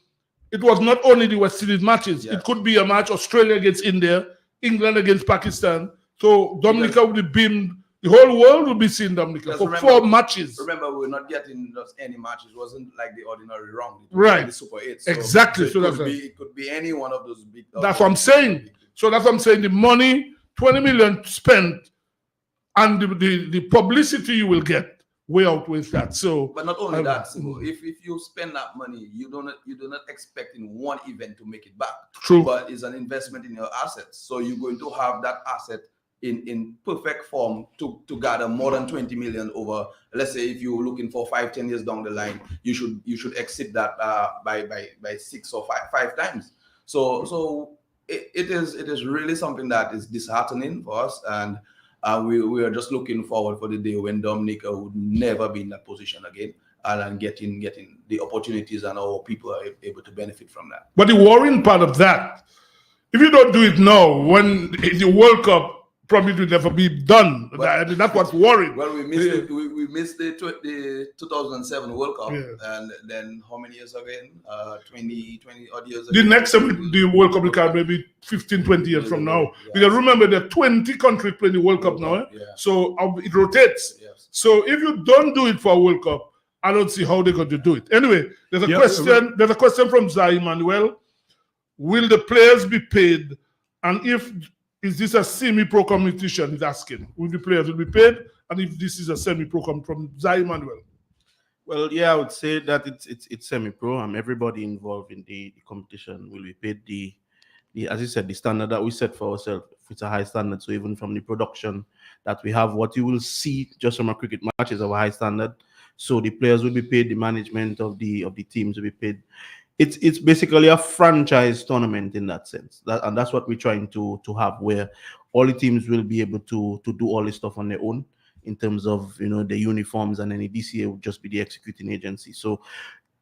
S1: it was not only the West Indies matches. Yeah. It could be a match Australia against India, England against Pakistan. So Dominica would be beamed. The whole world will be seeing Dominica for 4 matches.
S13: Remember, we're not getting just any match. It wasn't like the ordinary round.
S1: Right.
S13: The Super 8.
S1: So exactly.
S13: It could be any one of those big.
S1: That's what I'm saying. So that's what I'm saying. The money, 20 million spent, and the publicity you will get way outweighs that. So,
S13: but not only that, if you spend that money, you do not expect in one event to make it back.
S1: True.
S13: But it's an investment in your assets. So you're going to have that asset in perfect form to gather more than 20 million over. Let's say if you're looking for 5-10 years down the line, you should exceed that by 6 or 5 times. So it is really something that is disheartening for us, and we are just looking forward for the day when Dominica would never be in that position again, and getting the opportunities, and our people are able to benefit from that.
S1: But the worrying part of that, if you don't do it now, when the World Cup probably will never be done. That's what's worrying.
S13: Well, we missed the 2007 World Cup, and then how many years again? 20 odd years ago.
S1: The next time the World Cup will come maybe 15, 20 years from now. Yeah. Because remember, there are 20 countries playing the World Cup now. Yeah. So it rotates. Yes. So if you don't do it for a World Cup, I don't see how they're going to do it. Anyway, there's a question. There's a question from Zai Emmanuel. Will the players be paid? And is this a semi-pro competition? He's asking. Will the players be paid? And if this is a semi-pro from Zai Emmanuel?
S12: Well, yeah, I would say that it's semi-pro. Everybody involved in the competition will be paid the as you said, the standard that we set for ourselves. It's a high standard. So even from the production that we have, what you will see just from a cricket match is of a high standard. So the players will be paid. The management of the teams will be paid. It's basically a franchise tournament in that sense, and that's what we're trying to have, where all the teams will be able to do all this stuff on their own in terms of the uniforms, and then the DCA will just be the executing agency. So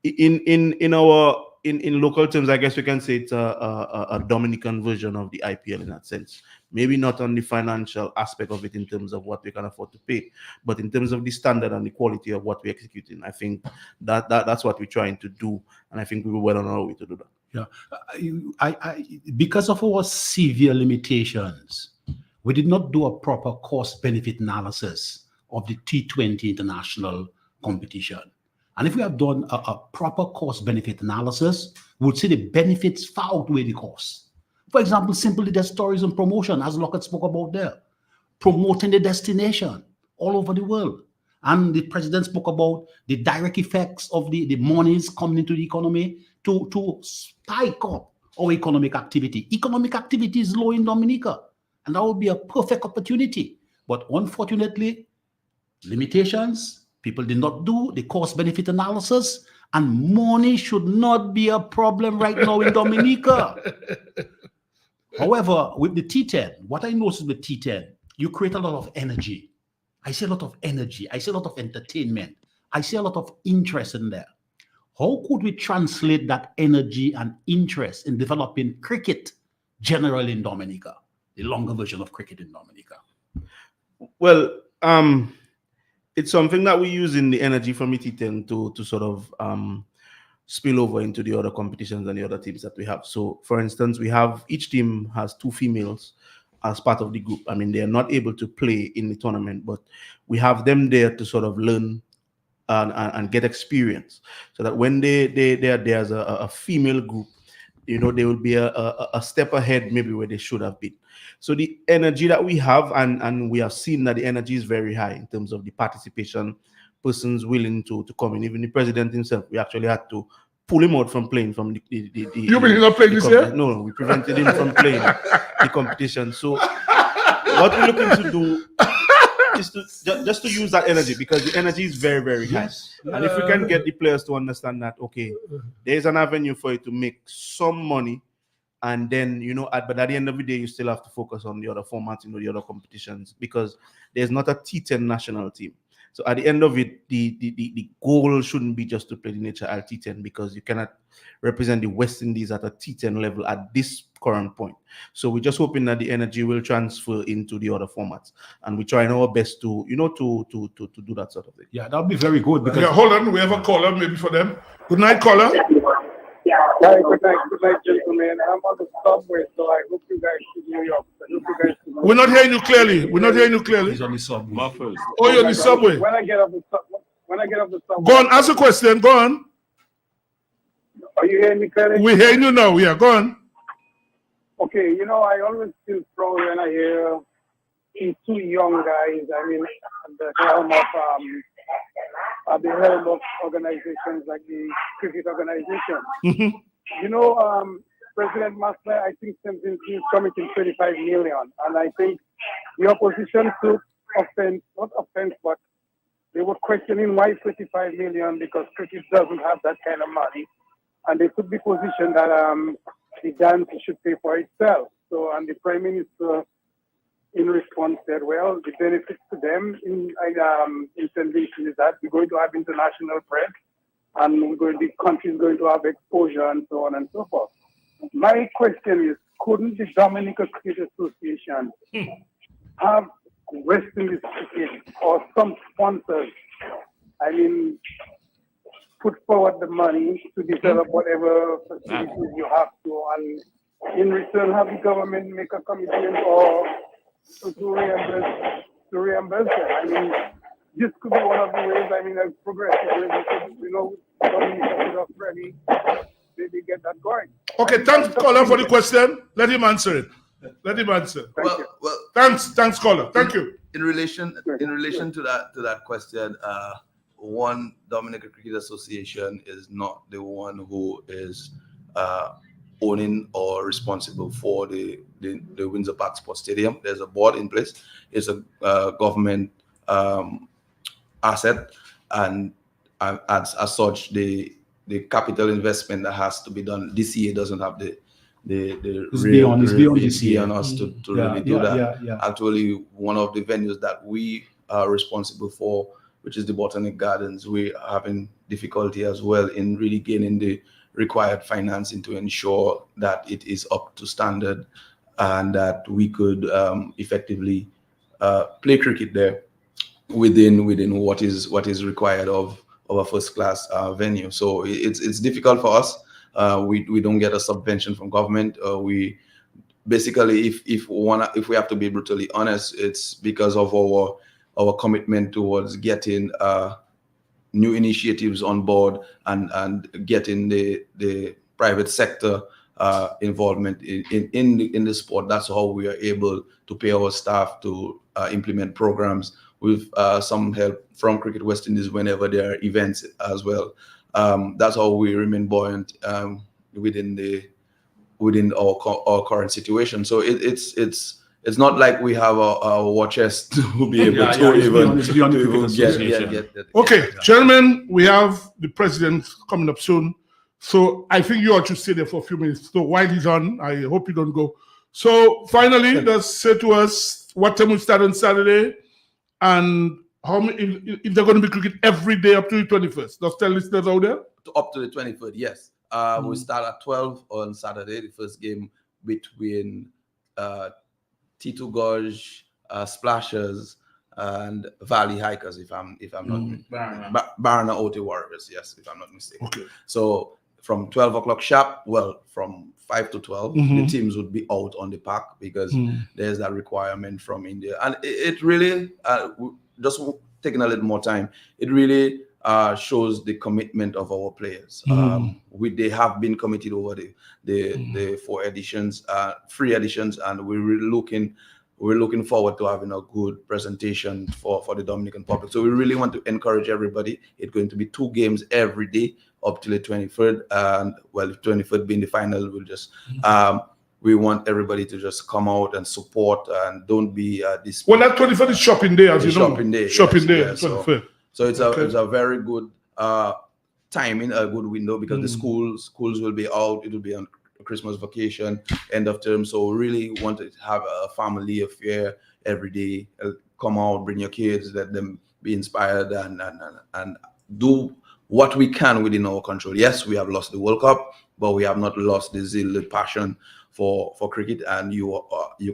S12: in local terms, I guess we can say it's a Dominican version of the IPL in that sense. Maybe not on the financial aspect of it in terms of what we can afford to pay, but in terms of the standard and the quality of what we're executing, I think that's what we're trying to do, and I think we were well on our way to do that.
S3: Yeah, because of our severe limitations, we did not do a proper cost-benefit analysis of the T20 international competition. And if we have done a proper cost-benefit analysis, we would see the benefits far outweigh the costs. For example, simply the tourism promotion, as Lockett spoke about there, promoting the destination all over the world. And the president spoke about the direct effects of the monies coming into the economy to spike up our economic activity. Economic activity is low in Dominica, and that would be a perfect opportunity. But unfortunately, limitations, people did not do the cost-benefit analysis, and money should not be a problem right now in Dominica. However, with the T10, what I noticed with T10, you create a lot of energy. I see a lot of energy. I see a lot of entertainment. I see a lot of interest in there. How could we translate that energy and interest in developing cricket generally in Dominica, the longer version of cricket in Dominica?
S12: Well, it's something that we use in the energy from T10 to sort of spill over into the other competitions and the other teams that we have. So, for instance, each team has 2 females as part of the group. I mean, they are not able to play in the tournament, but we have them there to sort of learn and get experience, so that when there's a female group, they will be a step ahead maybe where they should have been. So the energy that we have, and we have seen that the energy is very high in terms of the participation, persons willing to come in. Even the president himself, we actually had to pull him out from playing from the
S1: You mean he's not playing this year?
S12: No, we prevented him from playing the competition. So what we're looking to do is just to use that energy, because the energy is very, very high. And if we can get the players to understand that, okay, there's an avenue for you to make some money, and then, but at the end of the day, you still have to focus on the other formats, the other competitions, because there's not a T10 national team. So at the end of it, the goal shouldn't be just to play the HIL T10, because you cannot represent the West Indies at a T10 level at this current point. So we're just hoping that the energy will transfer into the other formats, and we're trying our best to to do that sort of thing.
S3: Yeah, that'll be very good. Because
S1: hold on, we have a caller maybe for them. Good night, caller.
S4: Hi, good night, gentlemen. I'm on the subway, so I hope you guys to New York.
S1: We're not hearing you clearly.
S3: He's on the subway.
S2: Muffled.
S1: Oh, you're on the subway.
S4: When I get off the subway.
S1: Go on, ask a question. Go on.
S4: Are you hearing me clearly?
S1: We're hearing you now. Yeah, go on.
S4: Okay, I always feel proud when I hear these 2 young guys. I mean, at the helm of organizations like the cricket organization. President Masler, I think, sent in his committing 25 million, and I think the opposition took not offense, but they were questioning why 25 million, because cricket doesn't have that kind of money, and they took the position that the dance should pay for itself. So, and the Prime Minister, in response, said, well, the benefits to them in St. Vincent is that we're going to have international press, and the country is going to have exposure, and so on and so forth. My question is, couldn't the Dominica Cricket Association have West Indies cricket or some sponsors, put forward the money to develop whatever facilities you have to, and in return have the government make a commitment or to reimburse them? This could be one of the ways, as progressive ways, government ready, maybe get that going.
S1: Okay, thanks, caller, for the question. Let him answer it.
S14: Well,
S1: thanks, caller. Thank you.
S14: In relation to that question, one, Dominica Cricket Association is not the one who is owning or responsible for the Windsor Park Sports Stadium. There's a board in place. It's a government asset, and as such, the capital investment that has to be done this year doesn't have it's beyond us to really do that.
S3: Yeah.
S14: Actually, one of the venues that we are responsible for, which is the Botanic Gardens, we are having difficulty as well in really gaining the required financing to ensure that it is up to standard and that we could effectively play cricket there within what is required of a first-class venue. So it's difficult for us. We don't get a subvention from government. We basically, if we have to be brutally honest, it's because of our commitment towards getting new initiatives on board and getting the private sector involvement in the sport. That's how we are able to pay our staff to implement programs with some help from Cricket West Indies whenever there are events as well. That's how we remain buoyant within our current situation. So it's not like we have a war chest to be able to get that.
S1: Okay, gentlemen, we have the president coming up soon. So I think you ought to stay there for a few minutes. So while he's on, I hope you don't go. So finally, just say to us what time we start on Saturday, and how many, if they're going to be cricket every day up to the 21st. Just tell listeners out there.
S14: Up to the 23rd, yes. We start at 12 on Saturday, the first game between T2 Gorge, Splashers, and Valley Hikers, if I'm not Barana OT Warriors, yes, if I'm not mistaken.
S1: Okay.
S14: So from 12 o'clock sharp, well, from 5 to 12, the teams would be out on the park because there's that requirement from India. And it really, just taking a little more time, it really shows the commitment of our players. They have been committed over the 4 editions, 3 editions, and we're looking forward to having a good presentation for the Dominican public. So we really want to encourage everybody. It's going to be 2 games every day up till the 23rd, and well, the 23rd being the final, we'll just we want everybody to just come out and support and don't be this.
S1: Well, that 23rd is shopping day, as you know.
S14: Shopping day.
S1: Shopping day.
S14: Yes. So it's a very good timing, a good window, because the schools will be out. It will be on Christmas vacation, end of term. So we really want to have a family affair every day. Come out, bring your kids, let them be inspired and do what we can within our control. Yes, we have lost the World Cup, but we have not lost the zeal, the passion for cricket. And you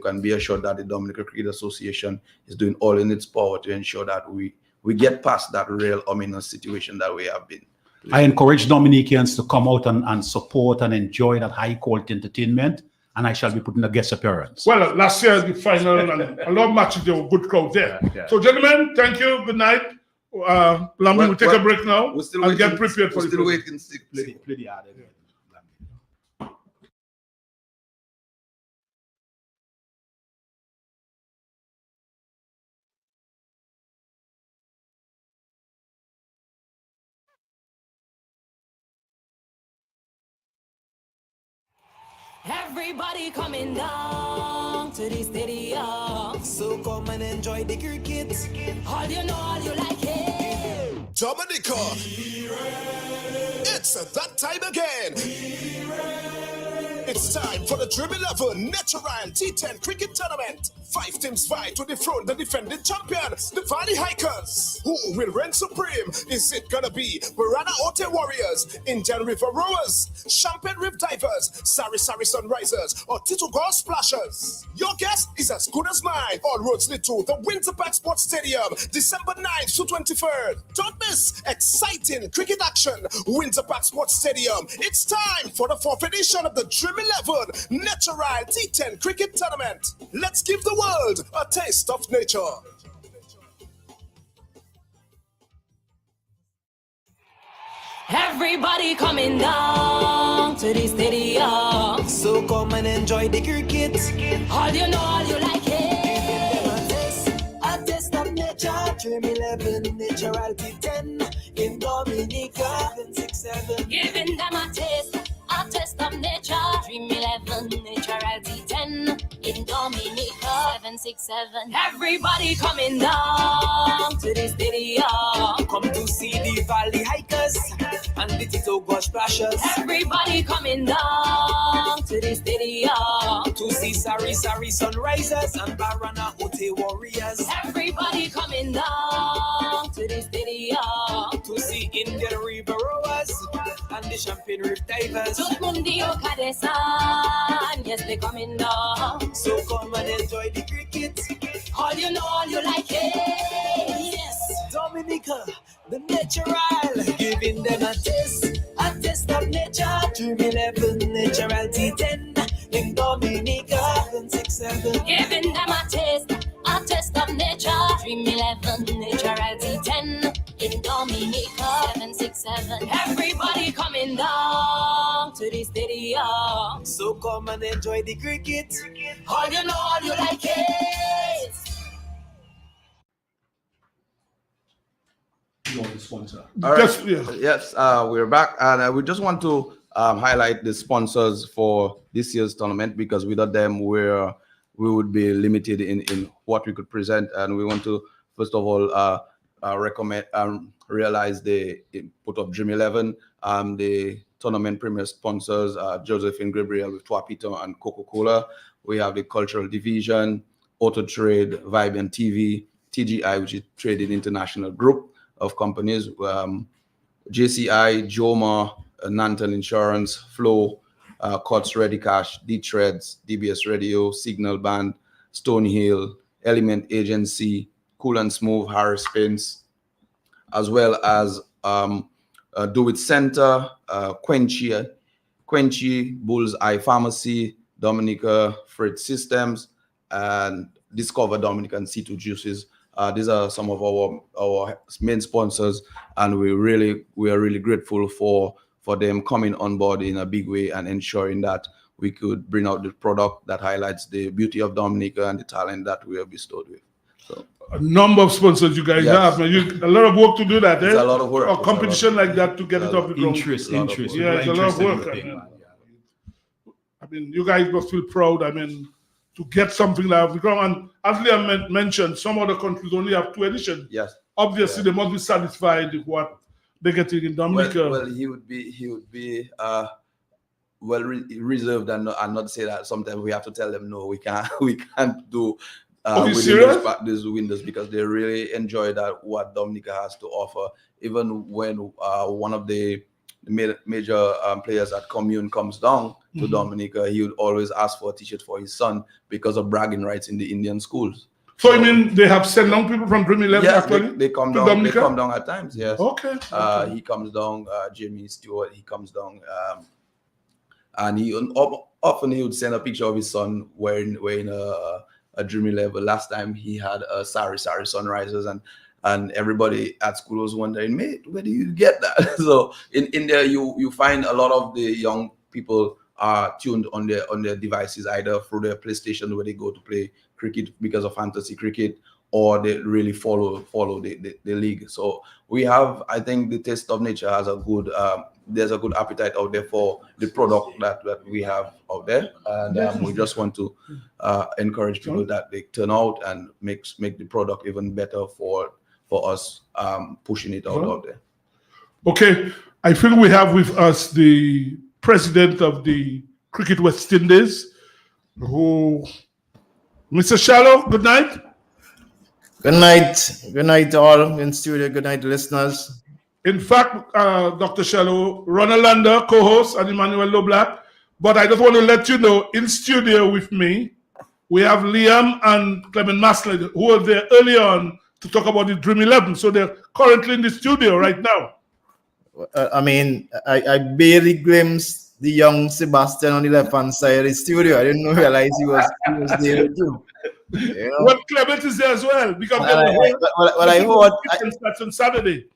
S14: can be assured that the Dominican Cricket Association is doing all in its power to ensure that we get past that real ominous situation that we have been.
S3: I encourage Dominicans to come out and support and enjoy that high quality entertainment, and I shall be putting a guest appearance.
S1: Well, last year the final and a lot of matches, there were good crowd there.
S3: Yeah.
S1: So, gentlemen, thank you. Good night. Lambi, we'll take a break now and get prepared for the
S14: still waiting.
S3: Play the ad again.
S9: Everybody coming down to the stadium. So come and enjoy the cricket. All you know, all you like it.
S11: Dominica, it's that time again. It's time for the Dream 11 Natural T10 Cricket Tournament. 5 teams fight to dethrone the defending champions, the Valley Hikers. Who will reign supreme? Is it gonna be Barana Ote Warriors, Indian River Rowers, Champagne River Divers, Sari Sunrisers, or Tito Golf Splashers? Your guess is as good as mine. All roads lead to the Winter Park Sports Stadium, December 9th to 23rd. Don't miss exciting cricket action. Winter Park Sports Stadium. It's time for the 4th edition of the Dream 11 Natural T10 Cricket Tournament. Let's give the world a taste of nature.
S9: Everybody coming down to the stadium. So come and enjoy the cricket. All you know, all you like it. A taste of nature. Dream 11 Natural T10 in Dominica 767. Giving them a taste of nature. Dream 11 Natural T10 in Dominica 767. Everybody coming down to the stadium. Come to see the Valley Hikers and the Tito Golf Splashers. Everybody coming down to the stadium to see Sari Sunrisers and Barana Ote Warriors. Everybody coming down to the stadium to see Indian River Rowers and the Champagne River Divers. Yes, they coming down. So come and enjoy the cricket. All you know, all you like it. Yes, Dominica, the natural, giving them a taste of nature. Dream 11 Natural T10 in Dominica 767. Giving them a taste of nature. Dream 11 Natural T10 in Dominica 767. Everybody coming down to the stadium. So come and enjoy the cricket. All you know, all you like it.
S3: The sponsor.
S14: All right. Yes, we're back, and we just want to highlight the sponsors for this year's tournament, because without them, we would be limited in what we could present. And we want to, first of all, recommend realize the input of Dream 11, the tournament premier sponsors, Josephine Gabriel with Tuapito and Coca-Cola. We have the cultural division, Auto Trade, Vibe TV, TGI, which is Trading International Group of companies, JCI, Joma, Nantel Insurance, Flow, Cots Ready Cash, D-Threads, DBS Radio, Signal Band, Stonehill, Element Agency, Cool and Smooth, Harris Spence, as well as Do It Center, Quenchy, Bull's Eye Pharmacy, Dominica Freight Systems, and Discover Dominica and C2 Juices. These are some of our main sponsors, and we are really grateful for them coming on board in a big way and ensuring that we could bring out the product that highlights the beauty of Dominica and the talent that we are bestowed with. So
S1: a number of sponsors you guys have, man. A lot of work to do that.
S14: It's a lot of work.
S1: A competition like that to get it off the ground.
S3: Interest.
S1: Yeah, it's a lot of work. I mean, you guys must feel proud. I mean, to get something like that. And as Liam mentioned, some other countries only have 2 editions.
S14: Yes.
S1: Obviously, they must be satisfied with what they're getting in Dominica.
S14: Well, he would be reserved and not say that. Sometimes we have to tell them no, we can't do these windows because they really enjoy that what Dominica has to offer. Even when one of the major players at Commune comes down to Dominica, he would always ask for a t-shirt for his son because of bragging rights in the Indian schools.
S1: So I mean, they have sent down people from Dream 11 actually?
S14: They come down. Dominica? They come down at times, yes.
S1: Okay.
S14: He comes down, Jimmy Stewart, he comes down, and often he would send a picture of his son wearing a Dream 11. Last time he had a Sari Sunrisers, and everybody at school was wondering, mate, where do you get that? So in India, you find a lot of the young people are tuned on their devices, either through their PlayStation where they go to play cricket because of fantasy cricket, or they really follow the league. So we have, I think the Taste of Nature has a good there's a good appetite out there for the product that we have out there, and we just want to encourage people that they turn out and make the product even better for us, pushing it out there.
S1: Okay, I feel we have with us the president of the Cricket West Indies, Mr. Shallow, good night.
S15: Good night. Good night to all in studio. Good night, listeners.
S1: In fact, Dr. Shallow, Ronald Lander, co-host, and Emmanuel Loblack. But I just want to let you know, in studio with me, we have Liam and Clement Maslin, who were there early on to talk about the Dream 11. So they're currently in the studio right now.
S15: I mean, I barely glimpsed the young Sebastian on the left-hand side of the studio. I didn't realize he was there too. You know?
S1: Well, Clement is there as well. Because
S15: I heard
S1: starts on Saturday.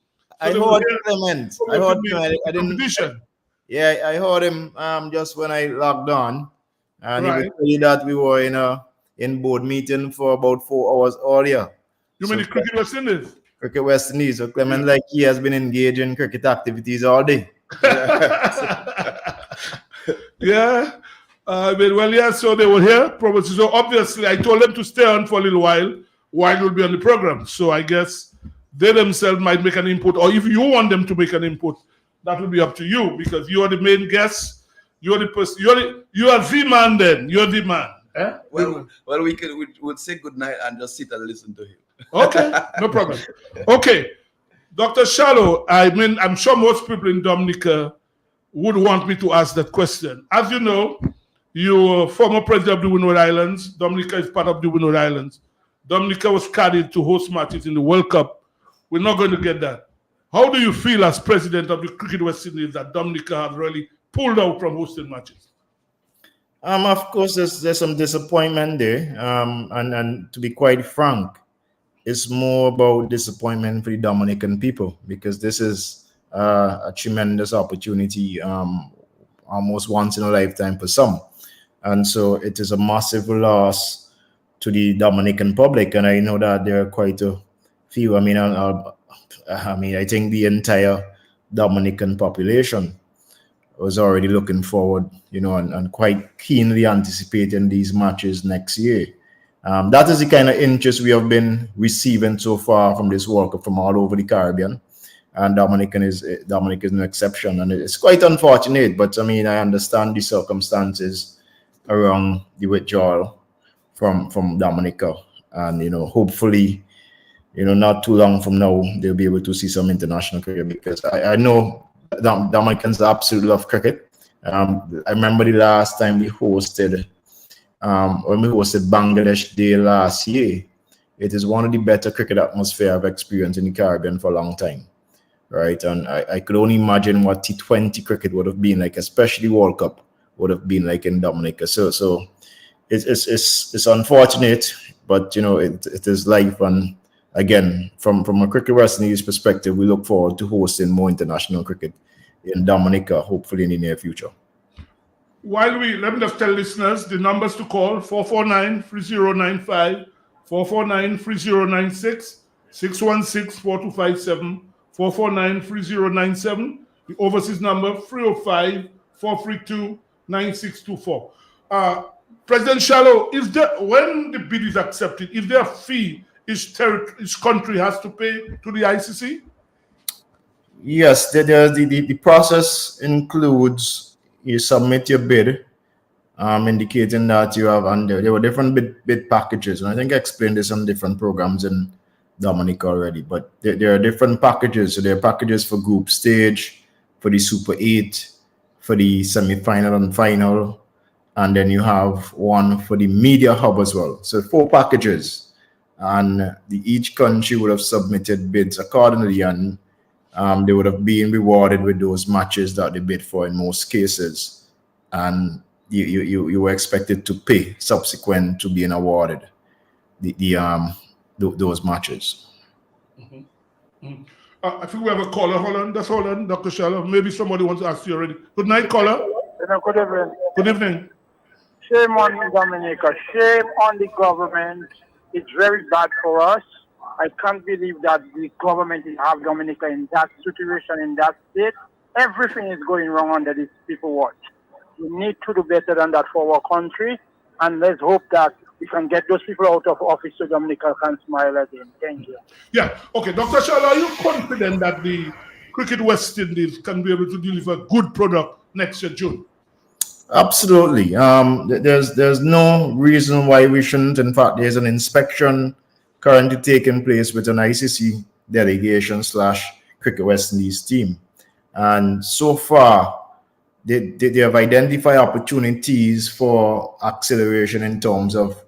S1: So
S15: I heard Clement. I heard him. I didn't. Yeah, I heard him just when I logged on, and he was saying that we were in board meeting for about 4 hours earlier.
S1: You mean the Cricket West Indies?
S15: Cricket West Indies. So Clement, like he has been engaged in cricket activities all day.
S1: Yeah. So they were here, probably. So obviously, I told them to stay on for a little while we'll be on the program. So I guess they themselves might make an input, or if you want them to make an input, that will be up to you, because you are the main guest. You are the person. You are the man. Then you're the man. Eh?
S14: Well, we would say good night and just sit and listen to him.
S1: Okay, no problem. Okay, Dr. Shallow. I mean, I'm sure most people in Dominica would want me to ask that question. As you know, you're former president of the Windward Islands. Dominica is part of the Windward Islands. Dominica was carried to host matches in the World Cup. We're not going to get that. How do you feel as president of the Cricket West Indies that Dominica have really pulled out from hosting matches?
S15: Of course, there's some disappointment there. And to be quite frank, it's more about disappointment for the Dominican people, because this is a tremendous opportunity, almost once in a lifetime for some. And so it is a massive loss to the Dominican public. And I know that there are quite a few. I mean, I think the entire Dominican population was already looking forward, and quite keenly anticipating these matches next year. That is the kind of interest we have been receiving so far from this World Cup from all over the Caribbean, and Dominic is no exception. And it's quite unfortunate, but I mean, I understand the circumstances around the withdrawal from Dominica, and hopefully, not too long from now they'll be able to see some international cricket, because I know Dominicans absolutely love cricket. I remember the last time we hosted Bangladesh Day last year, it is one of the better cricket atmosphere I've experienced in the Caribbean for a long time, right? And I could only imagine what T20 cricket would have been like, especially World Cup would have been like in Dominica. So it's unfortunate, but it is life. And again, from a Cricket West Indies perspective, we look forward to hosting more international cricket in Dominica, hopefully in the near future.
S1: Let me just tell listeners the numbers to call: 449-3095, 449-3096, 616-4257, 449-3097. The overseas number 305-432-9624. President Shallow, when the bid is accepted, is there a fee each country has to pay to the ICC?
S15: Yes, the process includes you submit your bid, indicating that you have, and there were different bid packages, and I think I explained this on different programs in Dominica already, but there are different packages. So there are packages for group stage, for the Super 8, for the semi-final and final, and then you have one for the media hub as well. So 4 packages, and each country would have submitted bids accordingly, and they would have been rewarded with those matches that they bid for in most cases, and you were expected to pay subsequent to being awarded those matches.
S1: I think we have a caller. Hold on, Dr. Shallow. Maybe somebody wants to ask you already. Good night, caller.
S16: Good evening.
S1: Good evening.
S16: Shame on Dominica. Shame on the government. It's very bad for us. I can't believe that the government have Dominica in that situation, in that state. Everything is going wrong under these people watch. We need to do better than that for our country, and let's hope that we can get those people out of office so Dominica can smile again. Thank you.
S1: Yeah. Okay, Dr. Shallow, are you confident that the Cricket West Indies can be able to deliver a good product next year, June?
S15: Absolutely. There's no reason why we shouldn't. In fact, there's an inspection currently taking place with an ICC delegation / Cricket West Indies team. And so far, they have identified opportunities for acceleration in terms of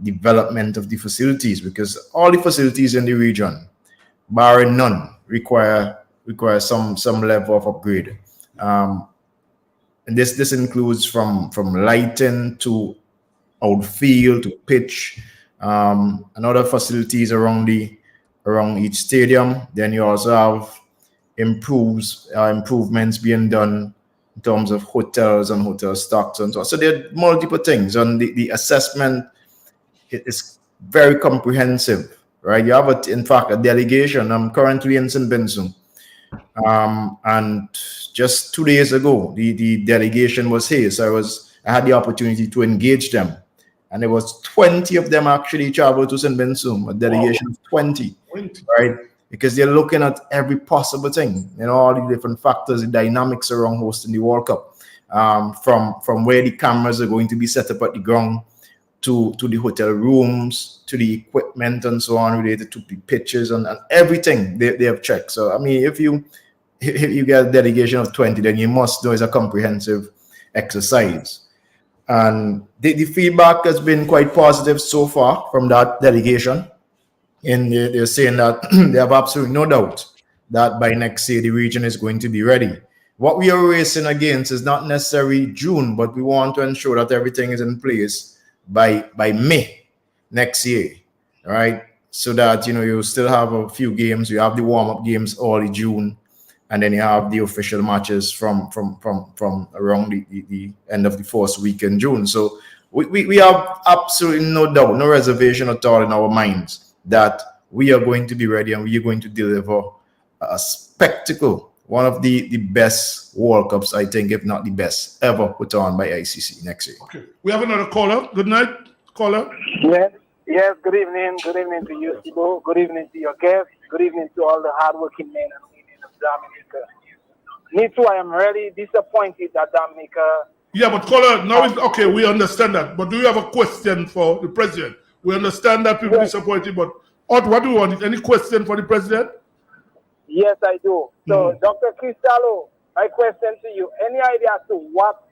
S15: development of the facilities, because all the facilities in the region, barring none, require some level of upgrade. And this includes from lighting to outfield to pitch, and other facilities around each stadium. Then you also have improvements being done in terms of hotels and hotel stocks and so on. So there are multiple things, and the assessment is very comprehensive, right? You have in fact a delegation. I'm currently in St. Vincent, and just 2 days ago the delegation was here, so I had the opportunity to engage them. And there was 20 of them actually traveled to St. Vincent, a delegation of 20, right? Because they're looking at every possible thing, all the different factors, the dynamics around hosting the World Cup, from where the cameras are going to be set up at the ground, to the hotel rooms, to the equipment and so on related to the pitches and everything they have checked. So, I mean, if you get a delegation of 20, then you must know it's a comprehensive exercise. And the feedback has been quite positive so far from that delegation. And they're saying that they have absolutely no doubt that by next year, the region is going to be ready. What we are racing against is not necessarily June, but we want to ensure that everything is in place by May next year, right? So that, you still have a few games. You have the warm-up games early June, and then you have the official matches from around the end of the first week in June. So we have absolutely no doubt, no reservation at all in our minds that we are going to be ready and we are going to deliver a spectacle, one of the best World Cups, I think, if not the best ever put on by ICC next year.
S1: Okay. We have another caller. Good night, caller.
S16: Yes, good evening. Good evening to you, Sibo. Good evening to your guests. Good evening to all the hardworking men and women of Dominica. Me too, I am really disappointed that Dominica...
S1: Yeah, but caller, now it's okay, we understand that. But do you have a question for the president? We understand that people are disappointed, but what do you want? Any question for the president?
S16: Yes, I do. So, Dr. Cristallo, my question to you, any idea as to what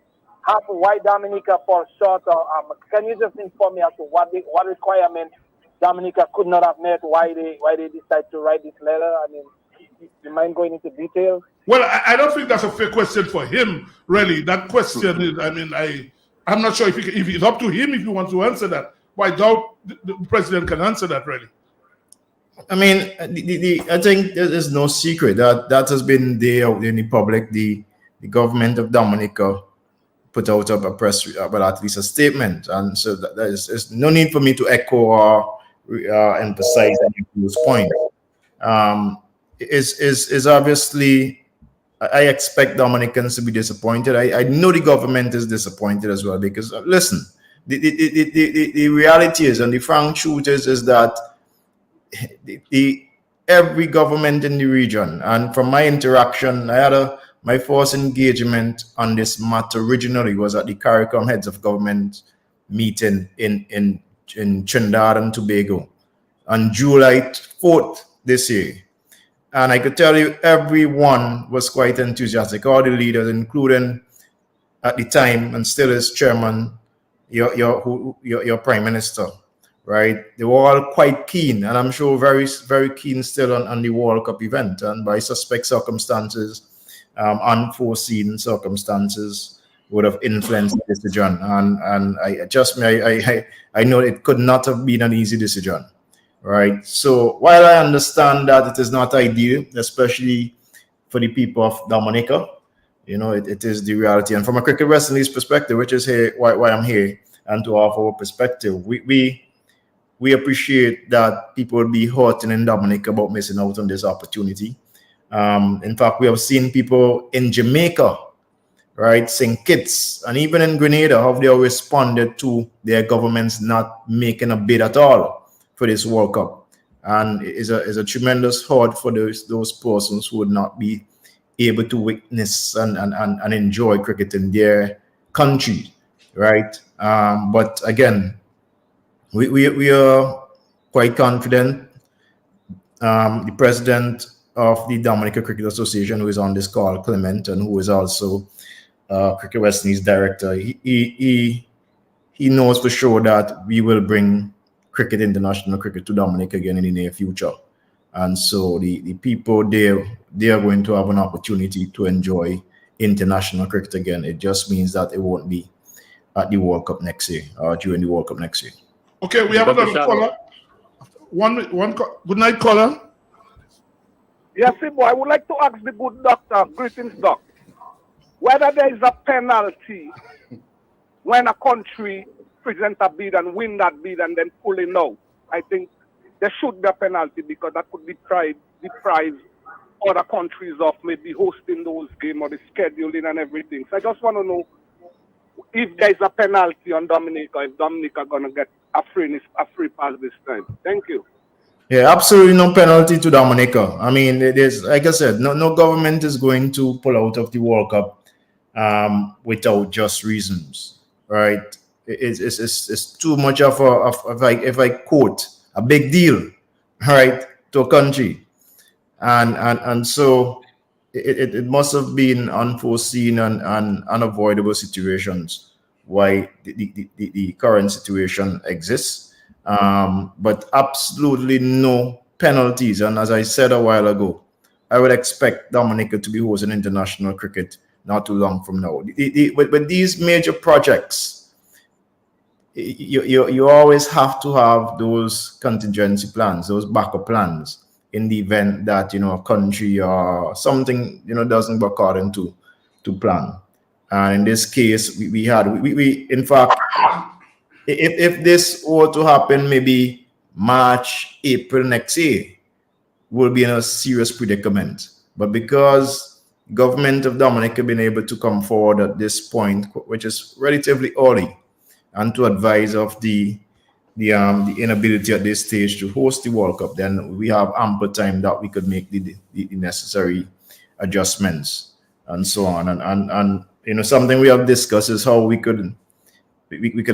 S16: happened, why Dominica falls short? Or can you just inform me as to what requirement Dominica could not have met, why they decide to write this letter. I mean, you mind going into details?
S1: Well, I don't think that's a fair question for him, really. That question is, I mean, I'm not sure if it's up to him if he wants to answer that. But I doubt the president can answer that, really.
S15: I mean, I think there's no secret that has been there out in the public. The government of Dominica put out a press, but at least a statement, and so there's no need for me to echo or emphasize any of those points. Is obviously, I expect Dominicans to be disappointed. I know the government is disappointed as well, because listen, the reality is, and the frank truth is that every government in the region, and from my interaction, I had my first engagement on this matter originally was at the CARICOM Heads of Government meeting in Trinidad and Tobago on July 4th this year. And I could tell you everyone was quite enthusiastic, all the leaders, including at the time and still is chairman, your prime minister, right? They were all quite keen, and I'm sure very, very keen still on the World Cup event. And by suspect circumstances, unforeseen circumstances would have influenced the decision. And I know it could not have been an easy decision. Right. So while I understand that it is not ideal, especially for the people of Dominica, it is the reality. And from a Cricket West Indies perspective, which is here why I'm here, and to offer our perspective, we appreciate that people will be hurting in Dominica about missing out on this opportunity. In fact, we have seen people in Jamaica, right, St. Kitts, and even in Grenada, how they have responded to their governments not making a bid at all for this World Cup, and it is a tremendous hurt for those persons who would not be able to witness and enjoy cricket in their country, right? But again, we are quite confident. The president of the Dominica Cricket Association, who is on this call, Clement, and who is also Cricket West Indies director, he knows for sure that we will bring international cricket to Dominica again in the near future. And so the people there, they are going to have an opportunity to enjoy international cricket again. It just means that it won't be at the World Cup next year or during the World Cup next year.
S1: Okay, we have another caller. Good night, caller.
S4: Yes, Sibo, I would like to ask the good doctor, greetings, doc, whether there is a penalty when a country present a bid and win that bid and then pull it out. I think there should be a penalty, because that could deprive other countries of maybe hosting those games or the scheduling and everything. So I just want to know if there is a penalty on Dominica, if Dominica gonna get a free pass this time. Thank you.
S15: Yeah, absolutely no penalty to Dominica. I mean, it is, like I said, no government is going to pull out of the World Cup without just reasons, right? It's too much of if I quote, a big deal, right, to a country, and so it must have been unforeseen and unavoidable situations why the current situation exists, but absolutely no penalties. And as I said a while ago, I would expect Dominica to be hosting international cricket not too long from now. But these major projects, you always have to have those contingency plans, those backup plans, in the event that a country or something doesn't work according to plan. And in this case, we in fact, if this were to happen maybe March, April next year, we'll be in a serious predicament. But because government of Dominica been able to come forward at this point, which is relatively early, and to advise of the inability at this stage to host the World Cup, then we have ample time that we could make the necessary adjustments and so on. And something we have discussed is how we could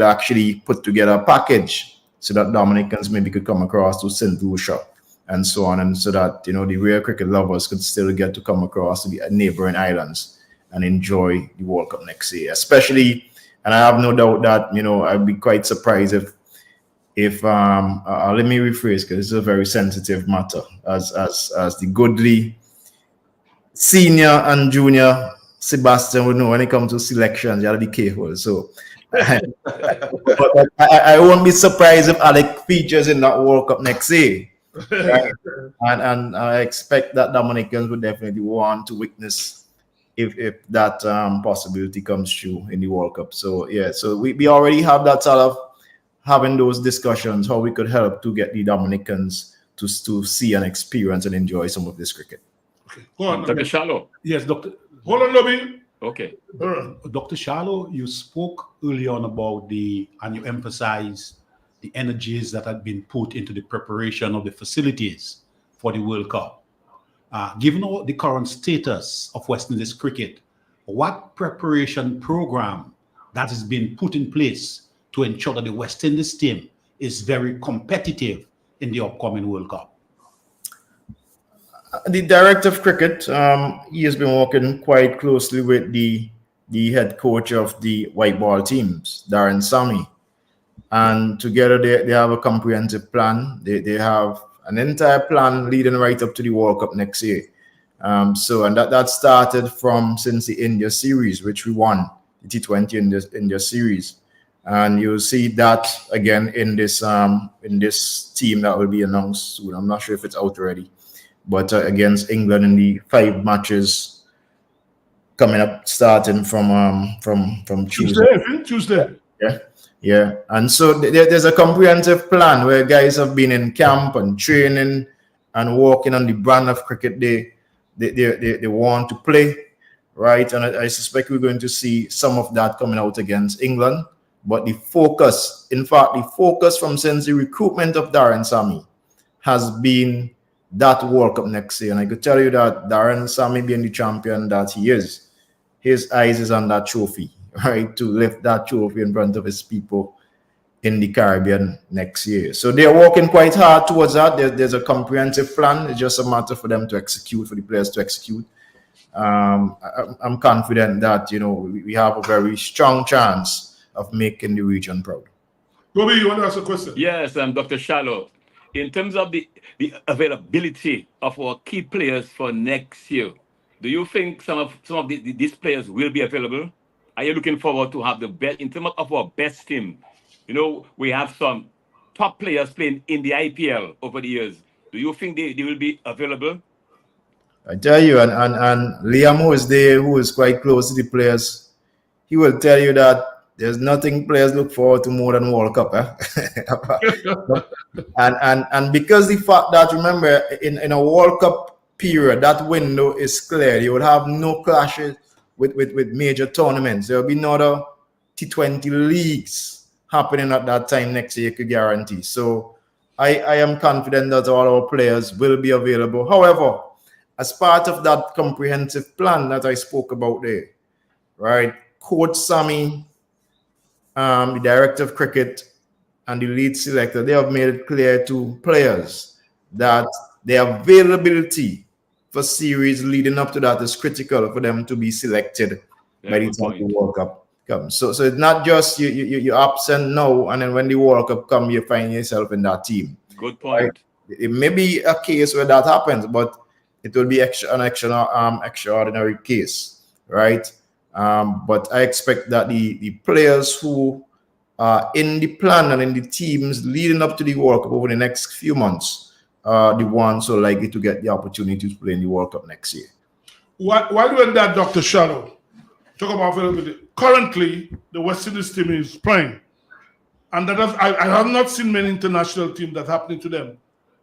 S15: actually put together a package so that Dominicans maybe could come across to St. Lucia and so on, and so that the real cricket lovers could still get to come across to the neighboring islands and enjoy the World Cup next year, especially. And I have no doubt that, I'd be quite surprised if if let me rephrase because it's a very sensitive matter. As the goodly senior and junior Sebastian would know, when it comes to selections, you gotta be careful. So, but I won't be surprised if Alec features in that World Cup next year. Right? And I expect that Dominicans would definitely want to witness if that possibility comes true in the World Cup. So yeah, so we already have that sort of having those discussions how we could help to get the Dominicans to see and experience and enjoy some of this cricket.
S1: Okay, go on,
S2: Dr. Shallow.
S3: Yes, Doctor.
S1: Hold on, Lobby.
S2: Okay.
S3: Dr. Shallow, you spoke earlier on about and you emphasized the energies that had been put into the preparation of the facilities for the World Cup. Given the current status of West Indies cricket, what preparation program that has been put in place to ensure that the West Indies team is very competitive in the upcoming World Cup?
S15: The director of cricket, he has been working quite closely with the head coach of the white ball teams, Darren Sammy. And together they have a comprehensive plan. They have an entire plan leading right up to the World Cup next year. And that started since the India series, which we won, the T20 India series. And you'll see that again in this team that will be announced soon. I'm not sure if it's out already. But against England in the 5 matches coming up, starting from
S1: Tuesday.
S15: Yeah. And so there's a comprehensive plan where guys have been in camp and training and working on the brand of cricket they want to play, right? And I suspect we're going to see some of that coming out against England. But the focus from since the recruitment of Darren Sammy has been that World Cup next year. And I could tell you that Darren Sammy, being the champion that he is, his eyes is on that trophy, right? To lift that trophy in front of his people in the Caribbean next year. So they're working quite hard towards that. There's a comprehensive plan. It's just a matter for them to execute, for the players to execute. I'm confident that, we have a very strong chance of making the region proud.
S1: Bobby, you want to ask a question?
S2: Yes, Dr. Shallow. In terms of the availability of our key players for next year, do you think some of these players will be available? Are you looking forward to have the best in terms of our best team? We have some top players playing in the IPL over the years. Do you think they will be available?
S15: I tell you, and Liam, who is there, who is quite close to the players, he will tell you that there's nothing players look forward to more than World Cup. And because the fact that, remember, in a World Cup period, that window is clear. You would have no clashes with major tournaments. There will be no other T20 leagues happening at that time next year, you could guarantee. So I am confident that all our players will be available. However, as part of that comprehensive plan that I spoke about there, right, Coach Sammy, the director of cricket, and the lead selector, they have made it clear to players that their availability for series leading up to that is critical for them to be selected by the time the World Cup comes. So it's not just you're absent now, and then when the World Cup comes, you find yourself in that team.
S2: Good point.
S15: Right? It may be a case where that happens, but it will be an extraordinary case, right? But I expect that the players who are in the plan and in the teams leading up to the World Cup over the next few months are the ones who are likely to get the opportunity to play in the World Cup next year.
S1: While you're in that, Dr. Shallow, talk about availability. Currently, the West Indies team is playing. And I have not seen many international teams that happening to them.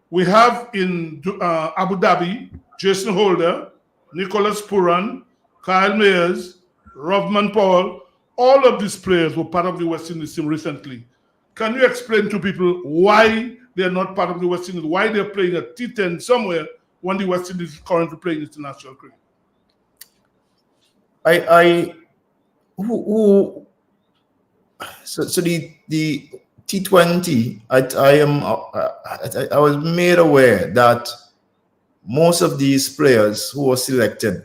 S1: We have in Abu Dhabi, Jason Holder, Nicholas Puran, Kyle Mayers, Rovman Powell. All of these players were part of the West Indies team recently. Can you explain to people why they're not part of the West Indies, why they're playing a T10 somewhere when the West Indies is currently playing international cricket?
S15: So the T20, I was made aware that most of these players who were selected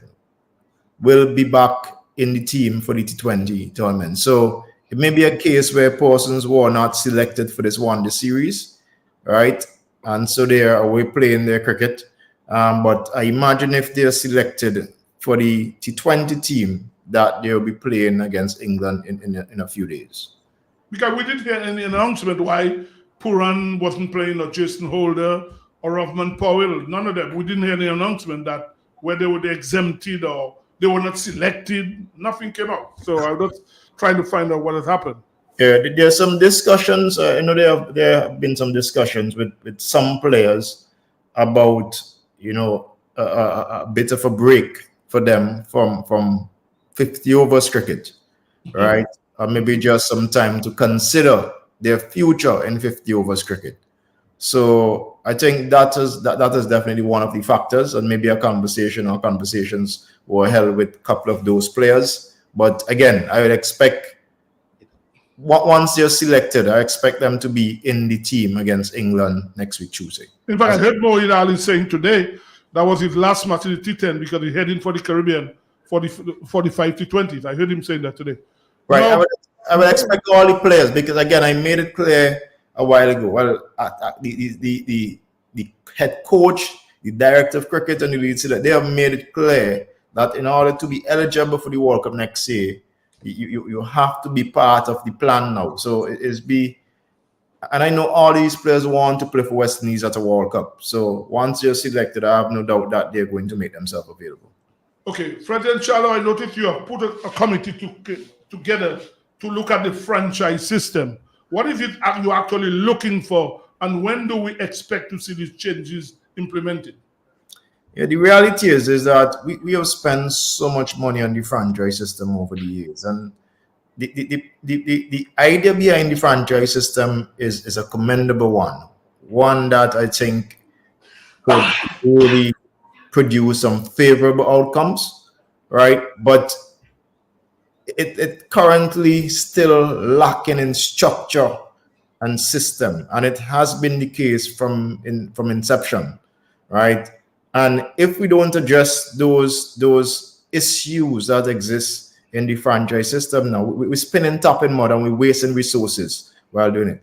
S15: will be back in the team for the T20 tournament. So it may be a case where persons were not selected for this one-day series, right? And so they are away playing their cricket. But I imagine if they are selected for the T20 team, that they'll be playing against England in a few days.
S1: Because we didn't hear any announcement why Puran wasn't playing, or Jason Holder, or Rothman Powell. None of them. We didn't hear any announcement that whether they were exempted or they were not selected. Nothing came out. So I was trying to find out what has happened.
S15: Yeah, there's some discussions. I know there have been some discussions with some players about, you know, a bit of a break for them from 50 overs cricket, right? Or maybe just some time to consider their future in 50 overs cricket. So I think that is definitely one of the factors, and maybe a conversation or conversations were held with a couple of those players. But again, I would expect once they're selected, I expect them to be in the team against England next week, Tuesday.
S1: In fact, I heard Moeen Ali saying today that was his last match in the T10 because he's heading for the Caribbean for the 45 T20s. I heard him saying that today.
S15: Right.
S1: Now,
S15: I would expect all the players, because again, I made it clear a while ago. Well, the head coach, the director of cricket, and the lead selector, they have made it clear that in order to be eligible for the World Cup next year, you have to be part of the plan now. So and I know all these players want to play for West Indies at a World Cup. So once you're selected, I have no doubt that they're going to make themselves available.
S1: Okay, Fred and Charlo, I noticed you have put a committee together to look at the franchise system. What is it you're actually looking for, and when do we expect to see these changes implemented?
S15: Yeah, the reality is that we have spent so much money on the franchise system over the years, and the idea behind the franchise system is a commendable one that I think could really produce some favorable outcomes, right? But it currently still lacking in structure and system, and it has been the case from inception, right? And if we don't address those issues that exist in the franchise system now, we're spinning top in mud and we're wasting resources while doing it.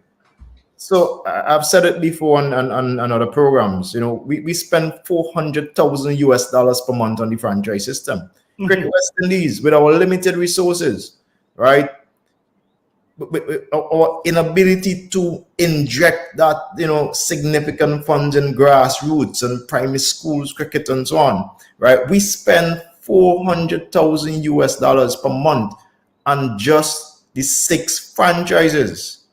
S15: So I've said it before on other programs. You know, we spend $400,000 per month on the franchise system. Cricket West Indies, with our limited resources, right? With our inability to inject that, you know, significant funds in grassroots and primary schools, cricket, and so on, right? We spend $400,000 per month on just the 6 franchises,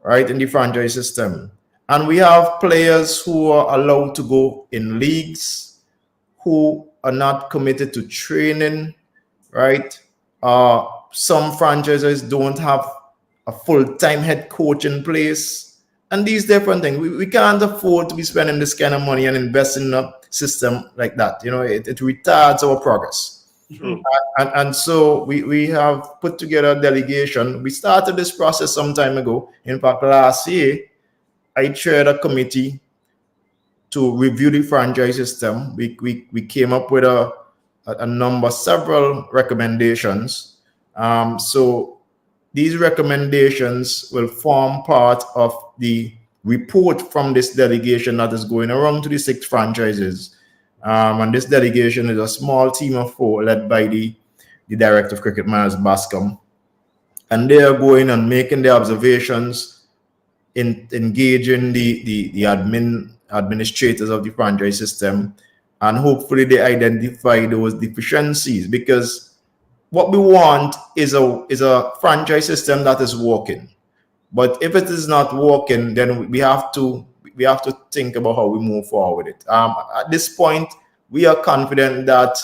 S15: right, in the franchise system. And we have players who are allowed to go in leagues, who are not committed to training, right? Some franchises don't have a full-time head coach in place, and these different things. We can't afford to be spending this kind of money and investing in a system like that. You know, it retards our progress. And so we have put together a delegation. We started this process some time ago. In fact, last year, I chaired a committee to review the franchise system. We came up with several recommendations. So these recommendations will form part of the report from this delegation that is going around to the 6 franchises. And this delegation is a small team of 4 led by the Director of Cricket, Miles Bascom. And they are going and making the observations, engaging the administrators of the franchise system, and hopefully they identify those deficiencies, because what we want is a franchise system that is working. But if it is not working, then we have to think about how we move forward with it. At this point, we are confident that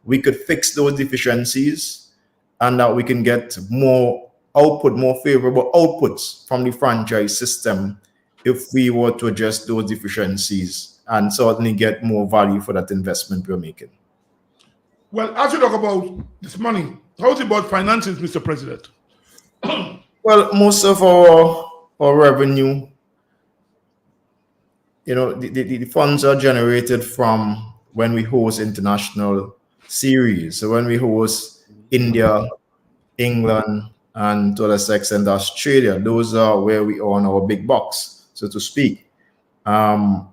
S15: we could fix those deficiencies and that we can get more output, more favorable outputs from the franchise system if we were to address those deficiencies and certainly get more value for that investment we're making.
S1: Well, as you talk about this money, how is it about finances, Mr. President?
S15: Well, most of our revenue, you know, the funds are generated from when we host international series. So when we host India, England, and to a lesser extent Australia. Those are where we own our big bucks, so to speak. And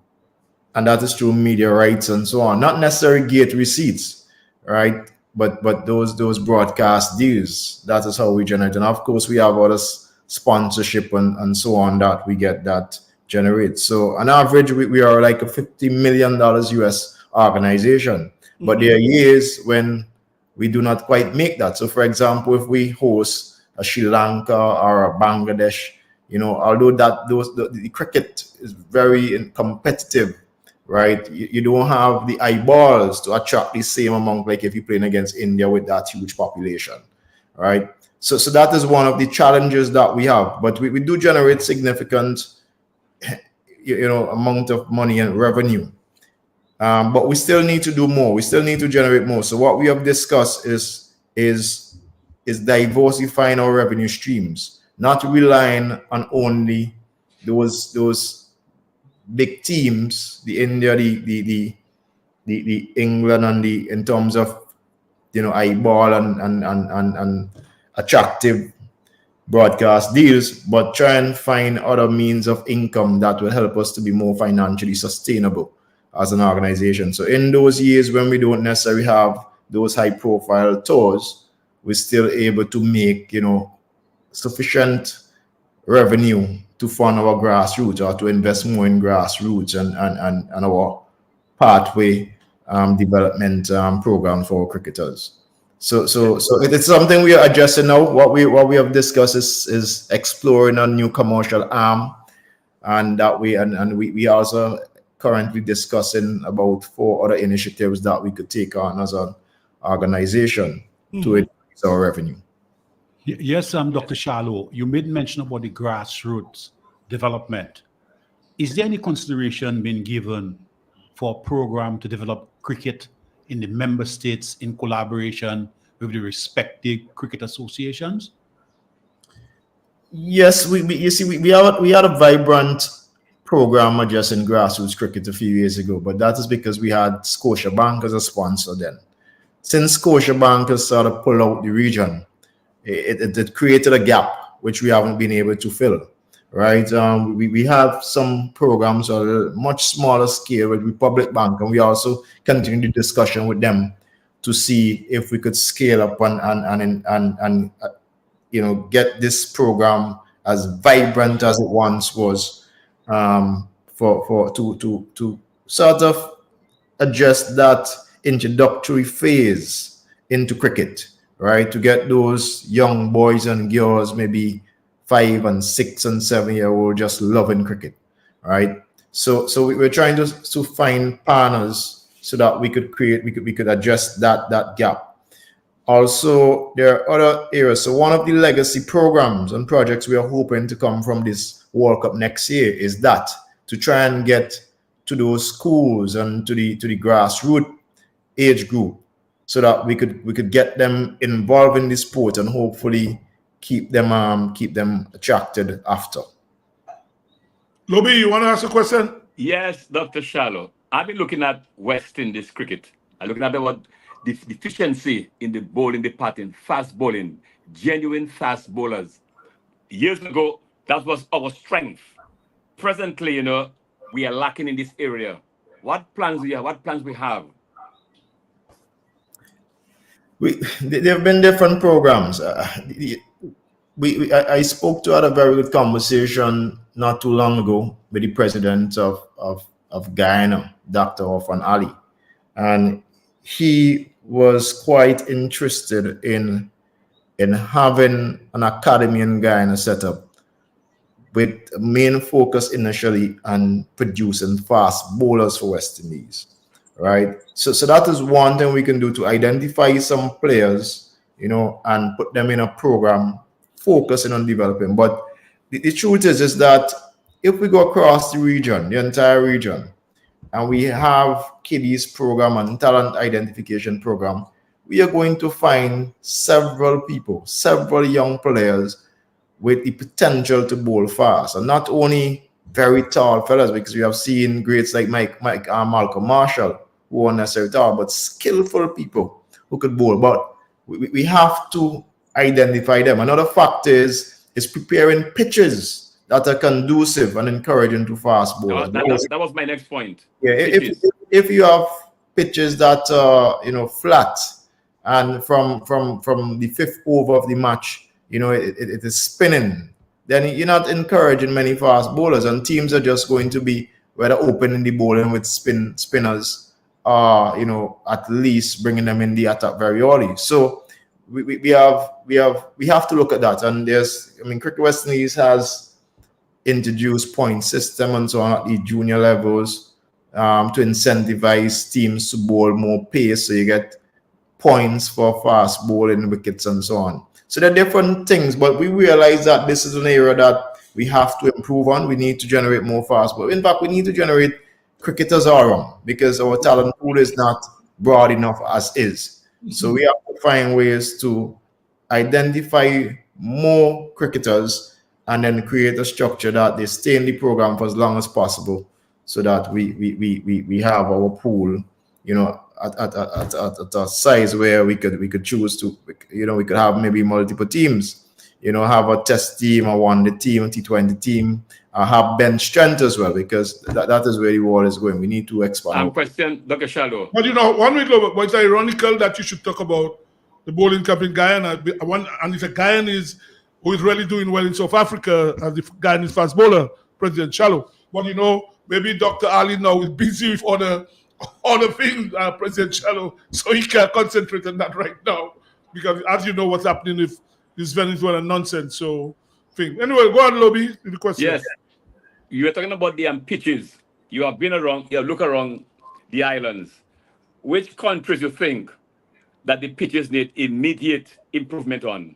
S15: that is through media rights and so on. Not necessarily gate receipts, right? But those broadcast deals, that is how we generate. And of course, we have other sponsorship and so on that we get that generate. So on average, we are like a $50 million US organization. But there are years when we do not quite make that. So for example, if we host a Sri Lanka or a Bangladesh, although the cricket is very competitive, right? You don't have the eyeballs to attract the same amount like if you're playing against India with that huge population, right? So that is one of the challenges that we have. But we do generate significant, amount of money and revenue. But we still need to do more. We still need to generate more. So what we have discussed is diversifying our revenue streams, not relying on only those big teams, the India, the England, and in terms of eyeball and attractive broadcast deals, but try and find other means of income that will help us to be more financially sustainable as an organization. So in those years when we don't necessarily have those high profile tours, we're still able to make sufficient revenue to fund our grassroots or to invest more in grassroots and our pathway development program for cricketers. So it's something we are addressing now. What we have discussed is exploring a new commercial arm, and that we also currently discussing about 4 other initiatives that we could take on as an organization to increase our revenue.
S3: Yes, Dr. Shallow, you made mention about the grassroots development. Is there any consideration being given for a program to develop cricket in the member states in collaboration with the respective cricket associations?
S15: Yes, we had a vibrant program addressing grassroots cricket a few years ago, but that is because we had Scotiabank as a sponsor then. Since Scotiabank has sort of pulled out the region, it created a gap which we haven't been able to fill, right? We have some programs on a much smaller scale with Republic Bank, and we also continue the discussion with them to see if we could scale up and get this program as vibrant as it once was, to sort of address that introductory phase into cricket, right? To get those young boys and girls, maybe 5 and 6 and 7 year old, just loving cricket, right? So we're trying to find partners so that we could address that gap. Also, there are other areas. So one of the legacy programs and projects we are hoping to come from this World Cup next year is that to try and get to those schools and to the grassroots age group, so that we could get them involved in the sport and hopefully keep them attracted after.
S1: Lobby, you want to ask a question?
S2: Yes, Dr. Shallow. I've been looking at West Indies cricket. I'm looking at what the deficiency in the bowling department, fast bowling, genuine fast bowlers. Years ago, that was our strength. Presently, we are lacking in this area. What plans we have? What plans we have?
S15: There have been different programs. I spoke to had a very good conversation not too long ago with the president of Guyana, Dr. Orfan Ali, and he was quite interested in having an academy in Guyana set up with main focus initially on producing fast bowlers for West Indies, right? So that is one thing we can do to identify some players, and put them in a program focusing on developing. But the truth is that if we go across the region, the entire region, and we have kiddies program and talent identification program, we are going to find several young players with the potential to bowl fast, and not only very tall fellas, because we have seen greats like Malcolm Marshall, who aren't necessarily tall, but skillful people who could bowl. But we have to identify them. Another factor is preparing pitches that are conducive and encouraging to fast bowlers.
S2: That was my next point.
S15: Yeah, if you have pitches that are flat, and from the fifth over of the match, it is spinning, then you're not encouraging many fast bowlers, and teams are just going to be whether opening the bowling with spinners, at least bringing them in the attack very early. So we have to look at that. And Cricket West Indies has introduced point system and so on at the junior levels to incentivize teams to bowl more pace, so you get points for fast bowling wickets and so on. So there are different things, but we realize that this is an area that we have to improve on. We need to generate more fast bowlers. In fact, we need to generate cricketers all around, because our talent pool is not broad enough as is. So we have to find ways to identify more cricketers and then create a structure that they stay in the program for as long as possible, so that we have our pool, at a size where we could choose to, we could have maybe multiple teams, have a test team, a one-day team, a T20 team, have bench strength as well, because that is where the world is going. We need to expand.
S2: Question, Dr. Shallow.
S1: But one week ago, it's ironical that you should talk about the bowling camp in Guyana. And if a Guyanese who is really doing well in South Africa as the Guyanese fast bowler, President Shallow. But maybe Dr. Ali now is busy with other things, President Shallow, so he can't concentrate on that right now, because as you know what's happening with this Venezuela nonsense. So anyway, go on, Lobby, with the question.
S2: Yes, you were talking about the pitches. You have been around, you have looked around the islands. Which countries you think that the pitches need immediate improvement on?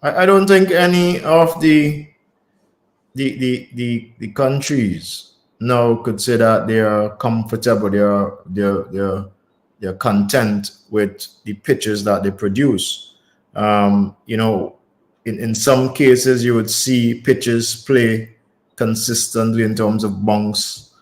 S15: I don't think any of the countries now could say that they are comfortable, they're content with the pitches that they produce. In some cases you would see pitches play consistently in terms of bunks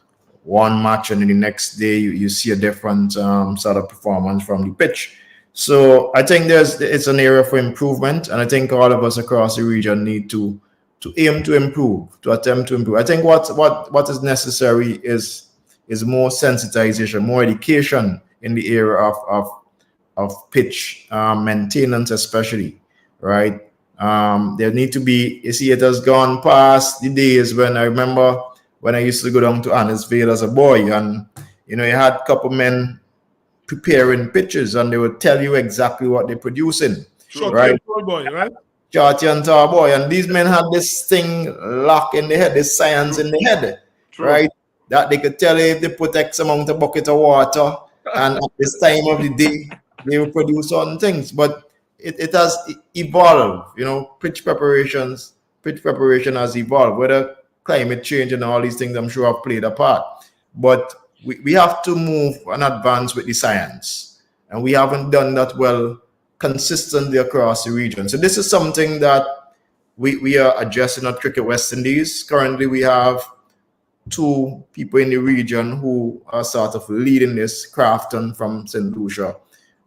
S15: one match, and then the next day you see a different sort of performance from the pitch. So I think it's an area for improvement, and I think all of us across the region need to aim to improve, to attempt to improve. I think what is necessary is more sensitization, more education in the area of pitch maintenance, especially, right? There need to be, it has gone past the days when I remember when I used to go down to Annisvale as a boy, and you had a couple men preparing pitches, and they would tell you exactly what they're producing.
S1: Short
S15: right?
S1: Boy, right?
S15: Shorty and Tall Boy, and these men had this thing locked in their head, this science in their head, right? That they could tell you if they put X amount of bucket of water, and at this time of the day, they will produce certain things. But it has evolved, pitch preparation has evolved, whether climate change and all these things, I'm sure, have played a part. But we have to move and advance with the science, and we haven't done that well consistently across the region. So this is something that we are addressing at Cricket West Indies. Currently, we have 2 people in the region who are sort of leading this, Crafton from St. Lucia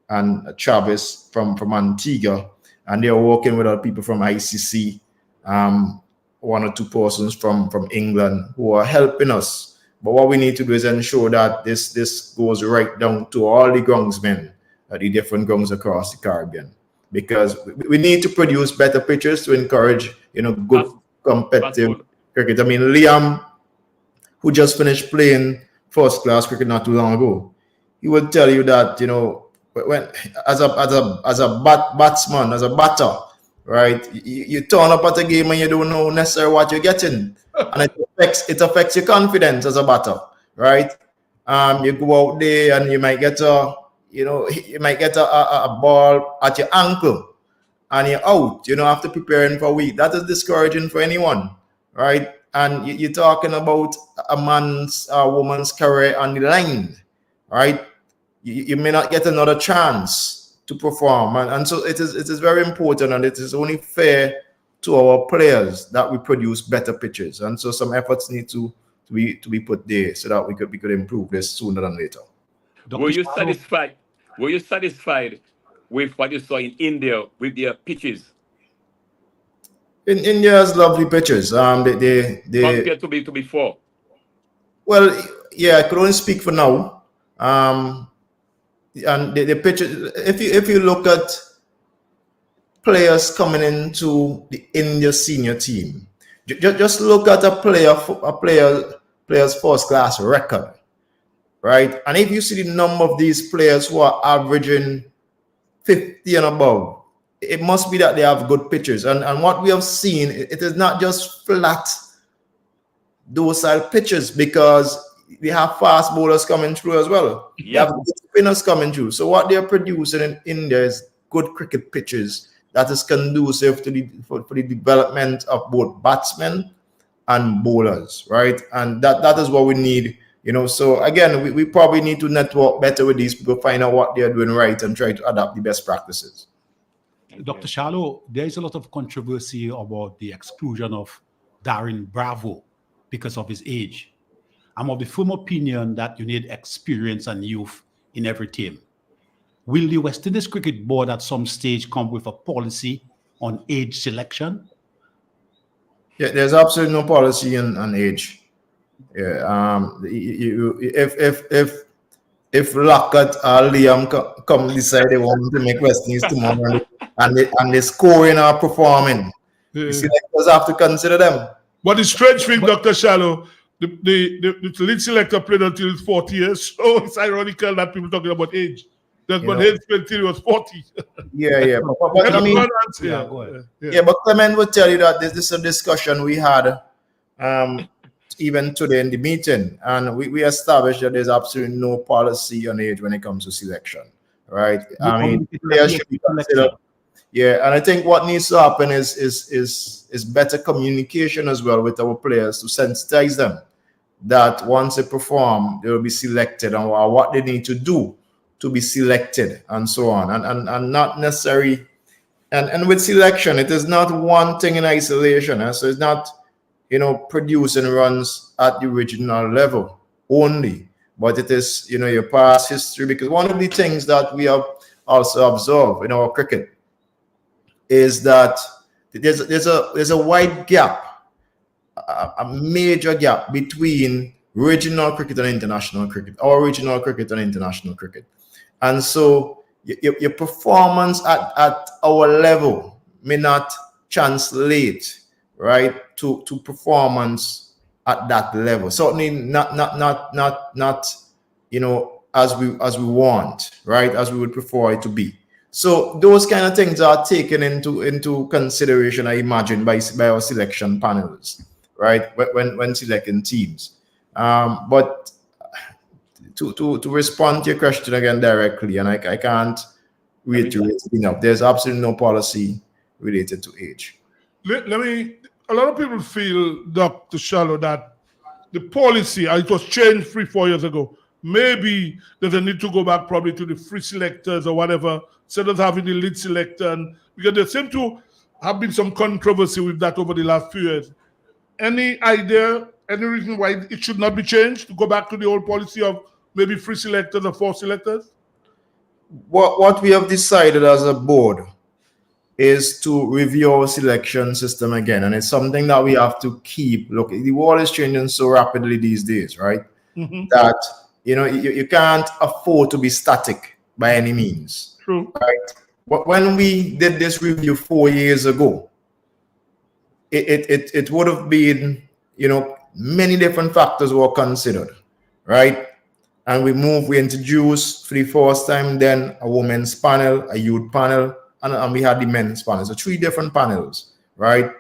S15: and Travis from Antigua, and they are working with other people from ICC, 1 or 2 persons from England who are helping us. But what we need to do is ensure that this goes right down to all the groundsmen at the different grounds across the Caribbean, because we need to produce better pitches to encourage, good competitive cricket. I mean, Liam, who just finished playing first class cricket not too long ago, he would tell you that, when as a batsman, as a batter, right, you turn up at a game and you don't know necessarily what you're getting, and it affects your confidence as a batter, right? You go out there and you might get a ball at your ankle and you're out, after preparing for a week. That is discouraging for anyone, right? And you're talking about a woman's career on the line, right? You may not get another chance to perform. And so it is very important, and it is only fair to our players that we produce better pitches. And so some efforts need to be put there so that we could improve this sooner than later.
S2: Were you satisfied with what you saw in India with their pitches?
S15: In India has lovely pitches.
S2: Compared to before.
S15: Well, yeah, I could only speak for now. And the pitches, if you look at players coming into the India senior team, just look at a player's first class record, right? And if you see the number of these players who are averaging 50 and above, it must be that they have good pitches. And what we have seen, it is not just flat docile pitches, because they have fast bowlers coming through as well.
S2: Yeah.
S15: They have good spinners coming through. So what they're producing in India is good cricket pitches that is conducive to for the development of both batsmen and bowlers, right? And that is what we need, you know. So again, we probably need to network better with these people, find out what they're doing right, and try to adapt the best practices.
S3: Dr. Shallow, there is a lot of controversy about the exclusion of Darren Bravo because of his age. I'm of the firm opinion that you need experience and youth in every team. Will the West Indies Cricket Board at some stage come with a policy on age selection?
S15: Yeah, there's absolutely no policy on age. Yeah, if Lockett or Liam come decide they want to make West Indies tomorrow and they scoring or performing, you see, like, have to consider them.
S1: But the strange thing, Dr. Shallow, the lead selector played until he's 40 years. So it's ironical that people talking about age. Desmond Hayes played until he was 40.
S15: Yeah. But I mean, but Clement would tell you that this is a discussion we had even today in the meeting, and we established that there's absolutely no policy on age when it comes to selection, right? I mean, players should be considered. Yeah, and I think what needs to happen is better communication as well with our players to sensitize them that once they perform, they will be selected and what they need to do to be selected and so on, and not necessarily. And with selection, it is not one thing in isolation. So it's not, you know, producing runs at the original level only, but it is, you know, your past history. Because one of the things that we have also observed in our cricket is that there's a wide gap, a major gap between regional cricket and international cricket, or regional cricket and international cricket. And so your performance at our level may not translate, right, to performance at that level. Certainly not you know, as we want, right, as we would prefer it to be. So those kind of things are taken into consideration, I imagine, by our selection panels, right, when selecting teams. But to respond to your question again directly, and I can't reiterate enough, there's absolutely no policy related to age.
S1: A lot of people feel, Dr. Shallow, that the policy, it was changed 3-4 years ago. Maybe there's a need to go back probably to the free selectors or whatever, instead of having the lead selector. And because there seems to have been some controversy with that over the last few years. Any idea, any reason why it should not be changed, to go back to the old policy of maybe free selectors or 4 selectors?
S15: What we have decided as a board is to review our selection system again. And it's something that we have to keep. Look, the world is changing so rapidly these days, right?
S1: Mm-hmm.
S15: That, you know, you can't afford to be static by any means.
S1: True.
S15: Right? But when we did this review 4 years ago, it would have been, you know, many different factors were considered, right? And we introduced for the first time then a women's panel, a youth panel, and we had the men's panel. So 3 different panels, right?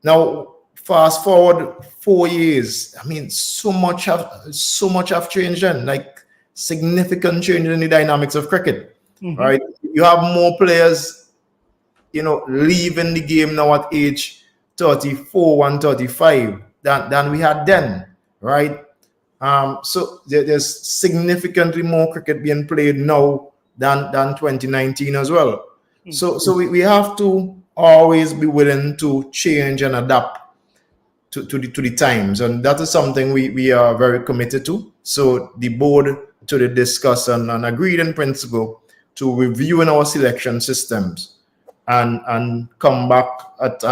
S15: Now, fast forward 4 years, I mean, so much have changed then, like significant change in the dynamics of cricket, right? You have more players, you know, leaving the game now at age 34 and 35 than we had then, right? So there's significantly more cricket being played now than 2019 as well. So we have to always be willing to change and adapt to the times, and that is something we are very committed to. So the board to discuss and agreed in principle to reviewing our selection systems and come back at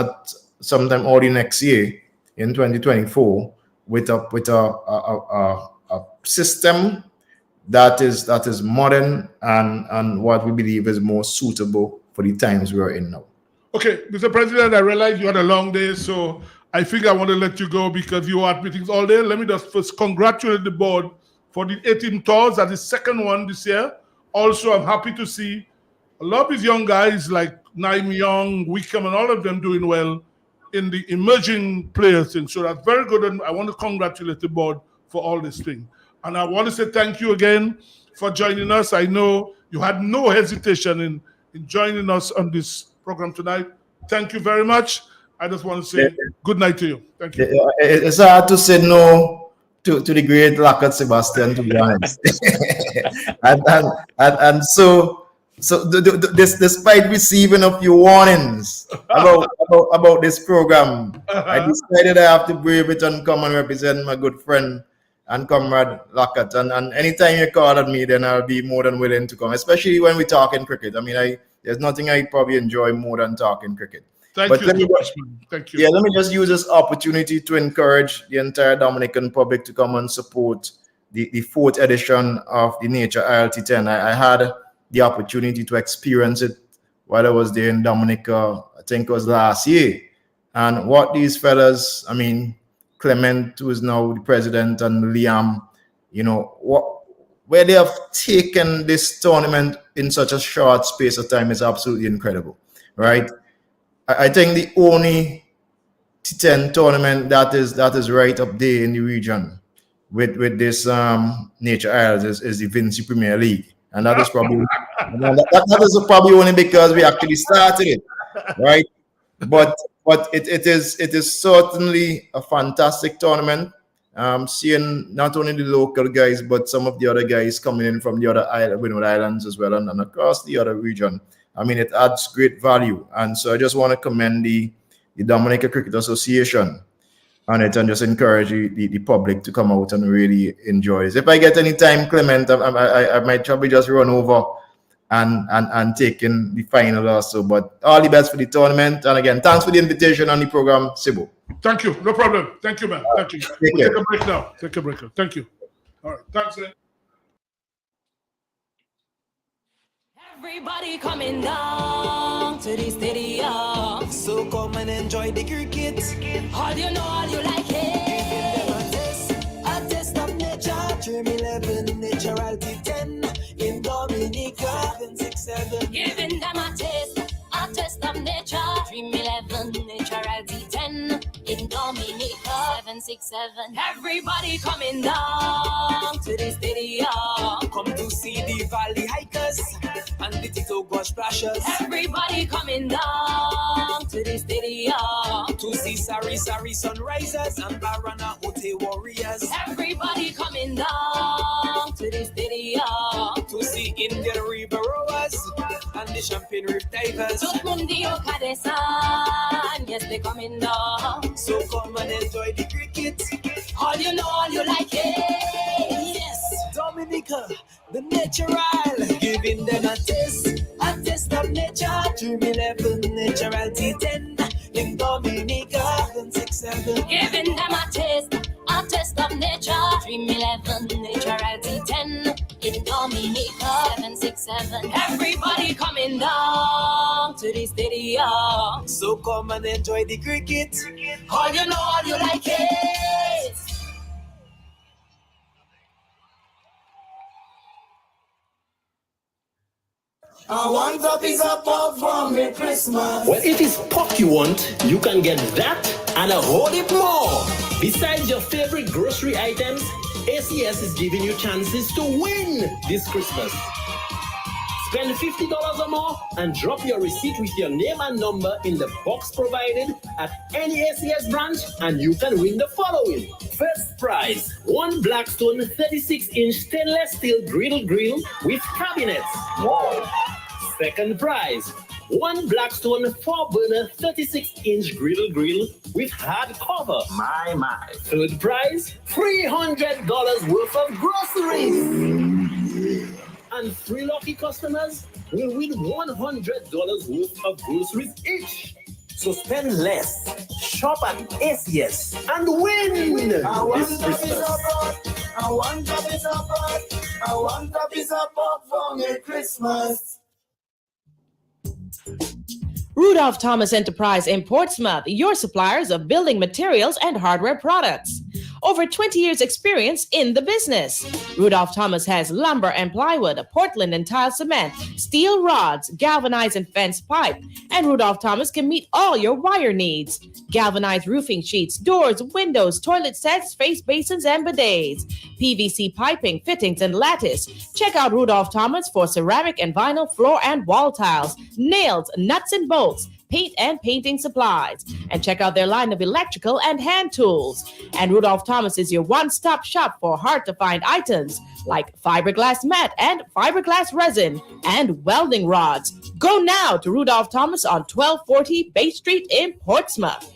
S15: sometime early next year in 2024 with a system that is modern and what we believe is more suitable for the times we are in now.
S1: Okay, Mr. President, I realize you had a long day, so I think I want to let you go because you were at meetings all day. Let me just first congratulate the board for the 18 tours. That's the second one this year. Also, I'm happy to see a lot of these young guys like Naim Young, Wickham, and all of them doing well in the emerging players thing. So that's very good, and I want to congratulate the board for all this thing. And I want to say thank you again for joining us. I know you had no hesitation in joining us on this program tonight. Thank you very much. I just want to say good night to you. Thank you.
S15: It's hard to say no to the great Lockhart Sebastian, to be honest. and so despite receiving a few warnings about this program, I decided I have to brave it and come and represent my good friend and comrade Lockhart. And anytime you call on me, then I'll be more than willing to come, especially when we talk in cricket. I mean, there's nothing I probably enjoy more than talking cricket.
S1: Thank you. Thank you.
S15: Yeah, let me just use this opportunity to encourage the entire Dominican public to come and support the fourth edition of the Nature ILT10. I had the opportunity to experience it while I was there in Dominica, I think it was last year. And what these fellas, I mean, Clement, who is now the president, and Liam, you know, where they have taken this tournament in such a short space of time is absolutely incredible, right? I think the only T10 tournament that is right up there in the region with this Nature Isles is the Vinci Premier League, and that is probably that is probably only because we actually started it, right? But it is certainly a fantastic tournament. Seeing not only the local guys but some of the other guys coming in from the other islands as well and across the other region. I mean, it adds great value. And so I just want to commend the Dominica Cricket Association on it and just encourage the public to come out and really enjoy this. If I get any time, Clement, I might probably just run over and take in the final also. But all the best for the tournament. And again, thanks for the invitation on the program, Sibo.
S1: Thank you. No problem. Thank you, man. Thank you. We'll take a break now. Take a break. Thank you. All right. Thanks, man.
S9: Everybody coming down to the stadium. So come and enjoy the cricket. All you know, all you like it. Giving them a taste of nature. Dream 11, Natural T10 in Dominica. 767. Giving them a taste of nature. Dream 11, Natural T10 in Dominica. 767. Everybody coming down to the stadium. Come to see the Valley Hikers and the Tito Gosh Splashers. Everybody coming down to the stadium to see Sari Sunrisers and Barana Ote Warriors. Everybody coming down to the stadium to see Indian River Rowers and the Champagne Reef Divers. Mundio Kadesan, yes, they coming down. So come and enjoy the cricket. All you know, all you like it. Yes, Dominica, the natural, giving them a taste of nature. Dream 11, Natural T10 in Dominica. 767. Giving them a taste of nature. Dream 11, Natural T10 in Dominica. 767. Everybody coming down to the stadium. So come and enjoy the cricket. All you know, all you like it.
S8: I want a piece of pop from me Christmas. Well, if it's pop you want, you can get that and a whole heap more. Besides your favorite grocery items, ACS is giving you chances to win this Christmas. Spend $50 or more and drop your receipt with your name and number in the box provided at any ACS branch and you can win the following. First prize, one Blackstone 36-inch stainless steel grill with cabinets. Wow. Second prize, one Blackstone 4-burner 36-inch grill with hard cover. My. Third prize, $300 worth of groceries. And 3 lucky customers will win $100 worth of groceries each. So spend less, shop at ACS, and win this Christmas.
S9: I want a piece of pot. I want a piece of pot for your Christmas.
S10: Rudolph Thomas Enterprise in Portsmouth, your suppliers of building materials and hardware products. Over 20 years experience in the business. Rudolph Thomas has lumber and plywood, Portland and tile cement, steel rods, galvanized and fence pipe, and Rudolph Thomas can meet all your wire needs. Galvanized roofing sheets, doors, windows, toilet sets, face basins, and bidets. PVC piping, fittings, and lattice. Check out Rudolph Thomas for ceramic and vinyl floor and wall tiles, nails, nuts and bolts, paint and painting supplies. And check out their line of electrical and hand tools. And Rudolph Thomas is your one-stop shop for hard-to-find items like fiberglass mat and fiberglass resin and welding rods. Go now to Rudolph Thomas on 1240 Bay Street in Portsmouth.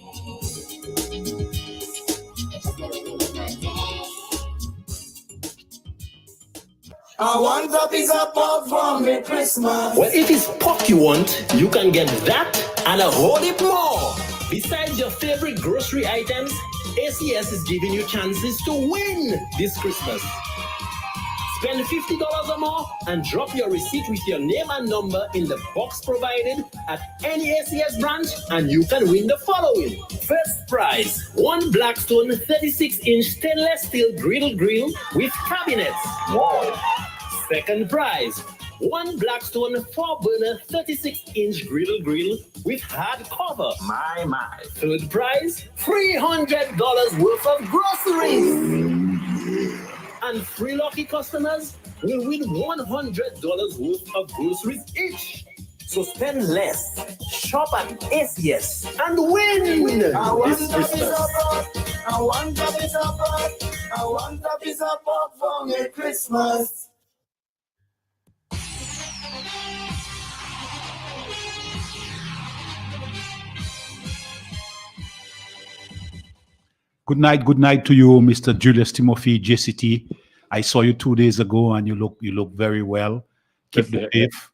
S9: I want a piece of pot for me Christmas.
S8: Well, if it's pork you want, you can get that and a whole heap more. Besides your favorite grocery items, ACS is giving you chances to win this Christmas. Spend $50 or more and drop your receipt with your name and number in the box provided at any ACS branch, and you can win the following. First prize, one Blackstone 36-inch stainless steel grill with cabinets. Wow. Second prize, one Blackstone 4-burner 36-inch grill with hard cover. My. Third prize, $300 worth of groceries. And 3 lucky customers will win $100 worth of groceries each. So spend less, shop at ACS, and win
S9: I want
S8: this
S9: a piece
S8: Christmas.
S9: of pot. I want a piece of pot. I want a piece of pot for me Christmas.
S3: Good night to you, Mr. Julius Timothy, JCT. I saw you 2 days ago, and you look very well. Keep the faith,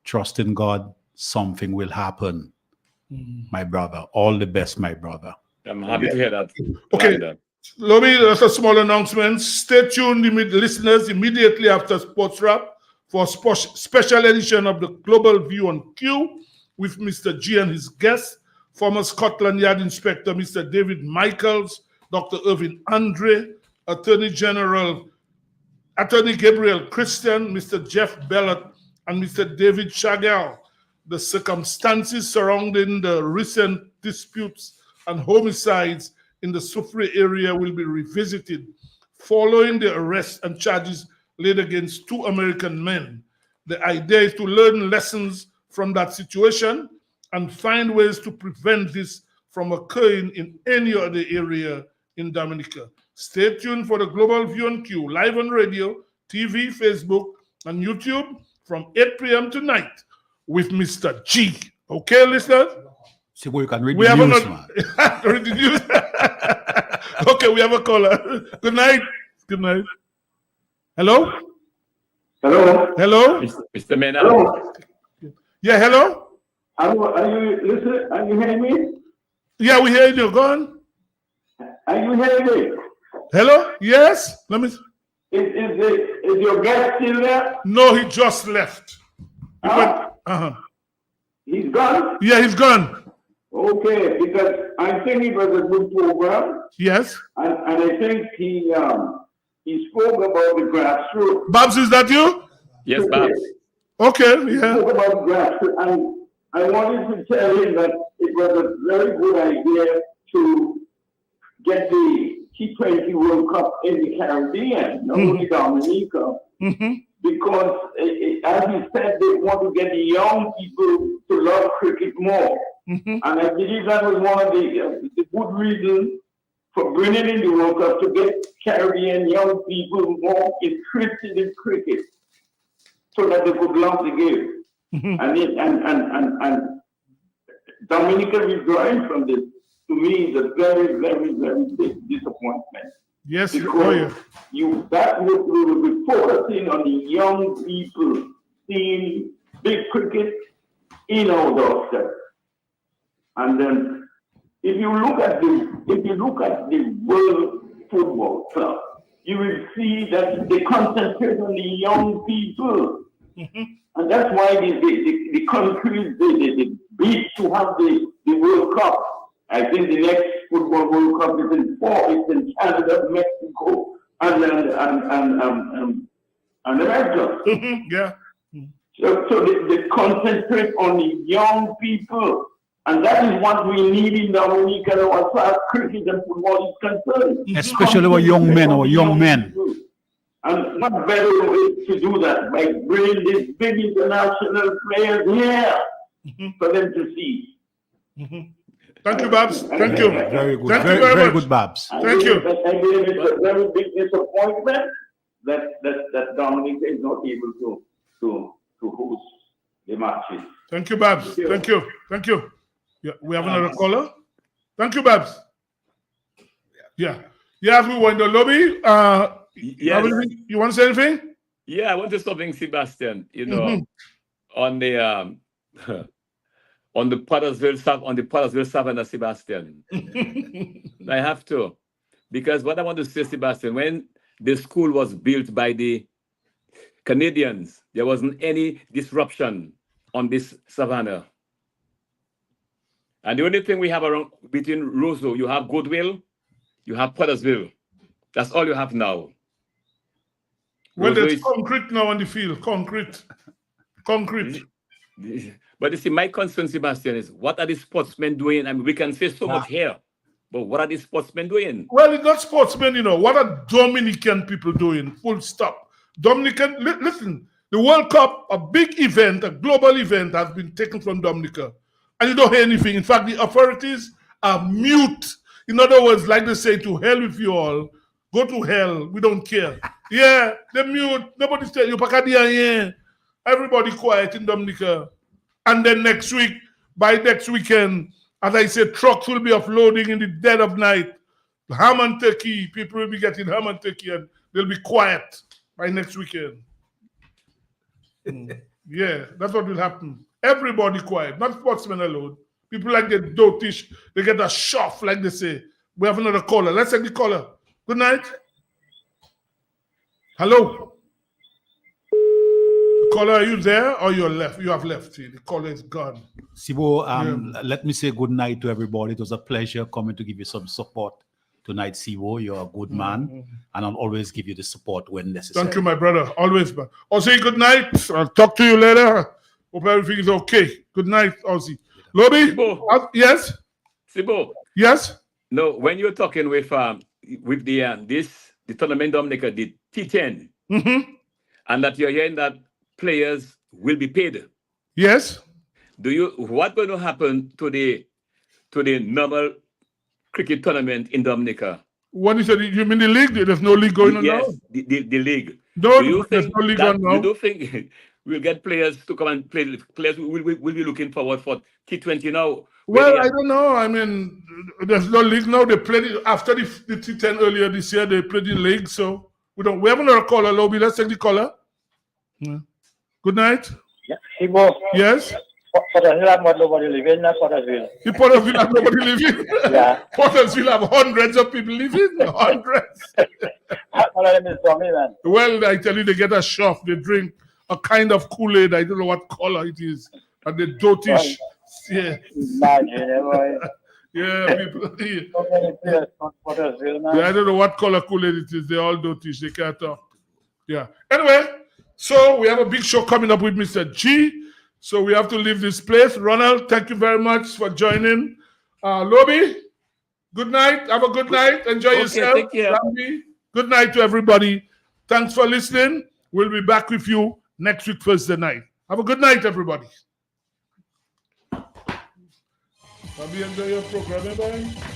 S3: trust in God. Something will happen, my brother. All the best, my brother.
S2: I'm happy to hear that.
S1: Okay, let me, that's a small announcement. Stay tuned, listeners, immediately after Sports Wrap for a special edition of the Global View on Q with Mr. G and his guests, former Scotland Yard Inspector Mr. David Michaels, Dr. Irvin Andre, Attorney Gabriel Christian, Mr. Jeff Bellott, and Mr. David Chagall. The circumstances surrounding the recent disputes and homicides in the Soufrière area will be revisited following the arrest and charges laid against 2 American men. The idea is to learn lessons from that situation and find ways to prevent this from occurring in any other area in Dominica. Stay tuned for the Global View on Q, live on radio, TV, Facebook, and YouTube from 8 p.m. tonight with Mr. G. Okay, listeners?
S3: See where you can read the news, man.
S1: Read the news. Okay, we have a caller. Good night. Good night. Hello?
S7: Hello?
S1: Hello?
S2: Mr. Mena.
S7: Hello?
S1: Yeah, hello?
S7: Are you listening? Are you hearing me?
S1: Yeah, we hear you. Go on.
S7: Are you hearing me?
S1: Hello? Yes? Let me.
S7: Is your guest still there?
S1: No, he just left.
S7: He's gone?
S1: Yeah, he's gone.
S7: Okay, because I think it was a good program.
S1: Yes.
S7: And I think he spoke about the grassroots.
S1: Babs, is that you?
S2: Yes, Babs.
S1: Okay, yeah.
S7: He spoke about grassroots, and I wanted to tell him that it was a very good idea to get the T20 World Cup in the Caribbean, not only Dominica, because as he said, they want to get the young people to love cricket more. And I believe that was one of the good reasons for bringing in the World Cup, to get Caribbean young people more interested in cricket so that they could love the game. And Dominica withdrawing from this, to me, is a very, very, very big disappointment.
S1: Yes,
S7: because we will be focusing on the young people, seeing
S17: big cricket in our doorstep. And then if you look at the World Football Club, you will see that they concentrate on the young people. And that's why the countries they bid to have the World Cup. I think the next Football World Cup is it's in Canada, Mexico, and America.
S1: Yeah.
S17: So they concentrate on the young people. And that is what we need in Dominica as far as cricket and football is concerned.
S3: Especially our young men.
S17: And what better way to do that by bringing these big international players here for them to see.
S1: Thank you, Babs. Thank you.
S3: Very good.
S1: Thank
S3: very,
S1: you very
S3: very
S1: much.
S3: good, Babs.
S1: Thank you.
S17: I believe it's a very big disappointment that Dominica is not able to host the matches.
S1: Thank you, Babs. Thank you. Thank you. Yeah, we have another caller. Thank you, Babs. Yeah. Yeah, we were in the lobby.
S2: Yes.
S1: You want to say anything?
S2: Yeah, I want to something, Sebastian. You know, on the on the Pottersville Savannah, Sebastian. I have to, because what I want to say, Sebastian, when the school was built by the Canadians, there wasn't any disruption on this Savannah. And the only thing we have around between Roseau, you have Goodwill, you have Pottersville. That's all you have now.
S1: Well, there's concrete now on the field. Concrete.
S2: But you see, my concern, Sebastian, is what are the sportsmen doing? I mean, we can say so much here, but what are the sportsmen doing?
S1: Well, it's not sportsmen, you know. What are Dominican people doing? Full stop. Dominican, listen, the World Cup, a big event, a global event, has been taken from Dominica. And you don't hear anything. In fact, the authorities are mute. In other words, like they say, to hell with you all. Go to hell. We don't care. Yeah, they're mute. Nobody said, you Pakadia, yeah. Everybody quiet in Dominica. And then next week, by next weekend, as I said, trucks will be offloading in the dead of night. Ham and turkey. People will be getting ham and turkey and they'll be quiet by next weekend. Yeah, that's what will happen. Everybody quiet, not sportsmen alone. People like the dotish, they get a shove, like they say. We have another caller. Let's take the caller. Good night. Hello. Caller, are you there or you're left? You have left. The caller is gone.
S3: Sibo, let me say good night to everybody. It was a pleasure coming to give you some support tonight, Sibo. You're a good man, and I'll always give you the support when necessary.
S1: Thank you, my brother. Always, man. I'll say good night. I'll talk to you later. Hope everything is okay. Good night, Ozzy. Lobby? Yes?
S2: Sibo?
S1: Yes?
S2: No, when you're talking with the tournament Dominica, the T10, and that you're hearing that players will be paid.
S1: Yes.
S2: What's going to happen to the normal cricket tournament in Dominica?
S1: What is it? You mean the league? There's no league going on now?
S2: Yes, the league.
S1: No, there's no league on now.
S2: You don't think we'll get players to come and play? Players will be looking forward for T20 now.
S1: Well, I don't know. I mean, there's no league now. They played it after the T10 earlier this year. They played the league, so we have another caller, Lobby. Let's take the caller. Yeah. Good night.
S18: Yeah. Sibo.
S1: Yes.
S18: Pottersville have nobody living, not Pottersville.
S1: The Pottersville have nobody living.
S18: Yeah.
S1: Pottersville have hundreds of people living. Hundreds. Well, I tell you, they get a shove. They drink a kind of Kool-Aid. I don't know what color it is, and they dotish. Yeah. Yeah, people. Yeah. I don't know what color Kool-Aid it is. They all dotish. They can't talk. Yeah. Anyway, so we have a big show coming up with Mr. G. So we have to leave this place. Ronald, thank you very much for joining. Lobby, good night. Have a good night. Enjoy yourself.
S2: Take care.
S1: Randy, good night to everybody. Thanks for listening. We'll be back with you next week, Thursday night. Have a good night, everybody. Enjoy your program, bye.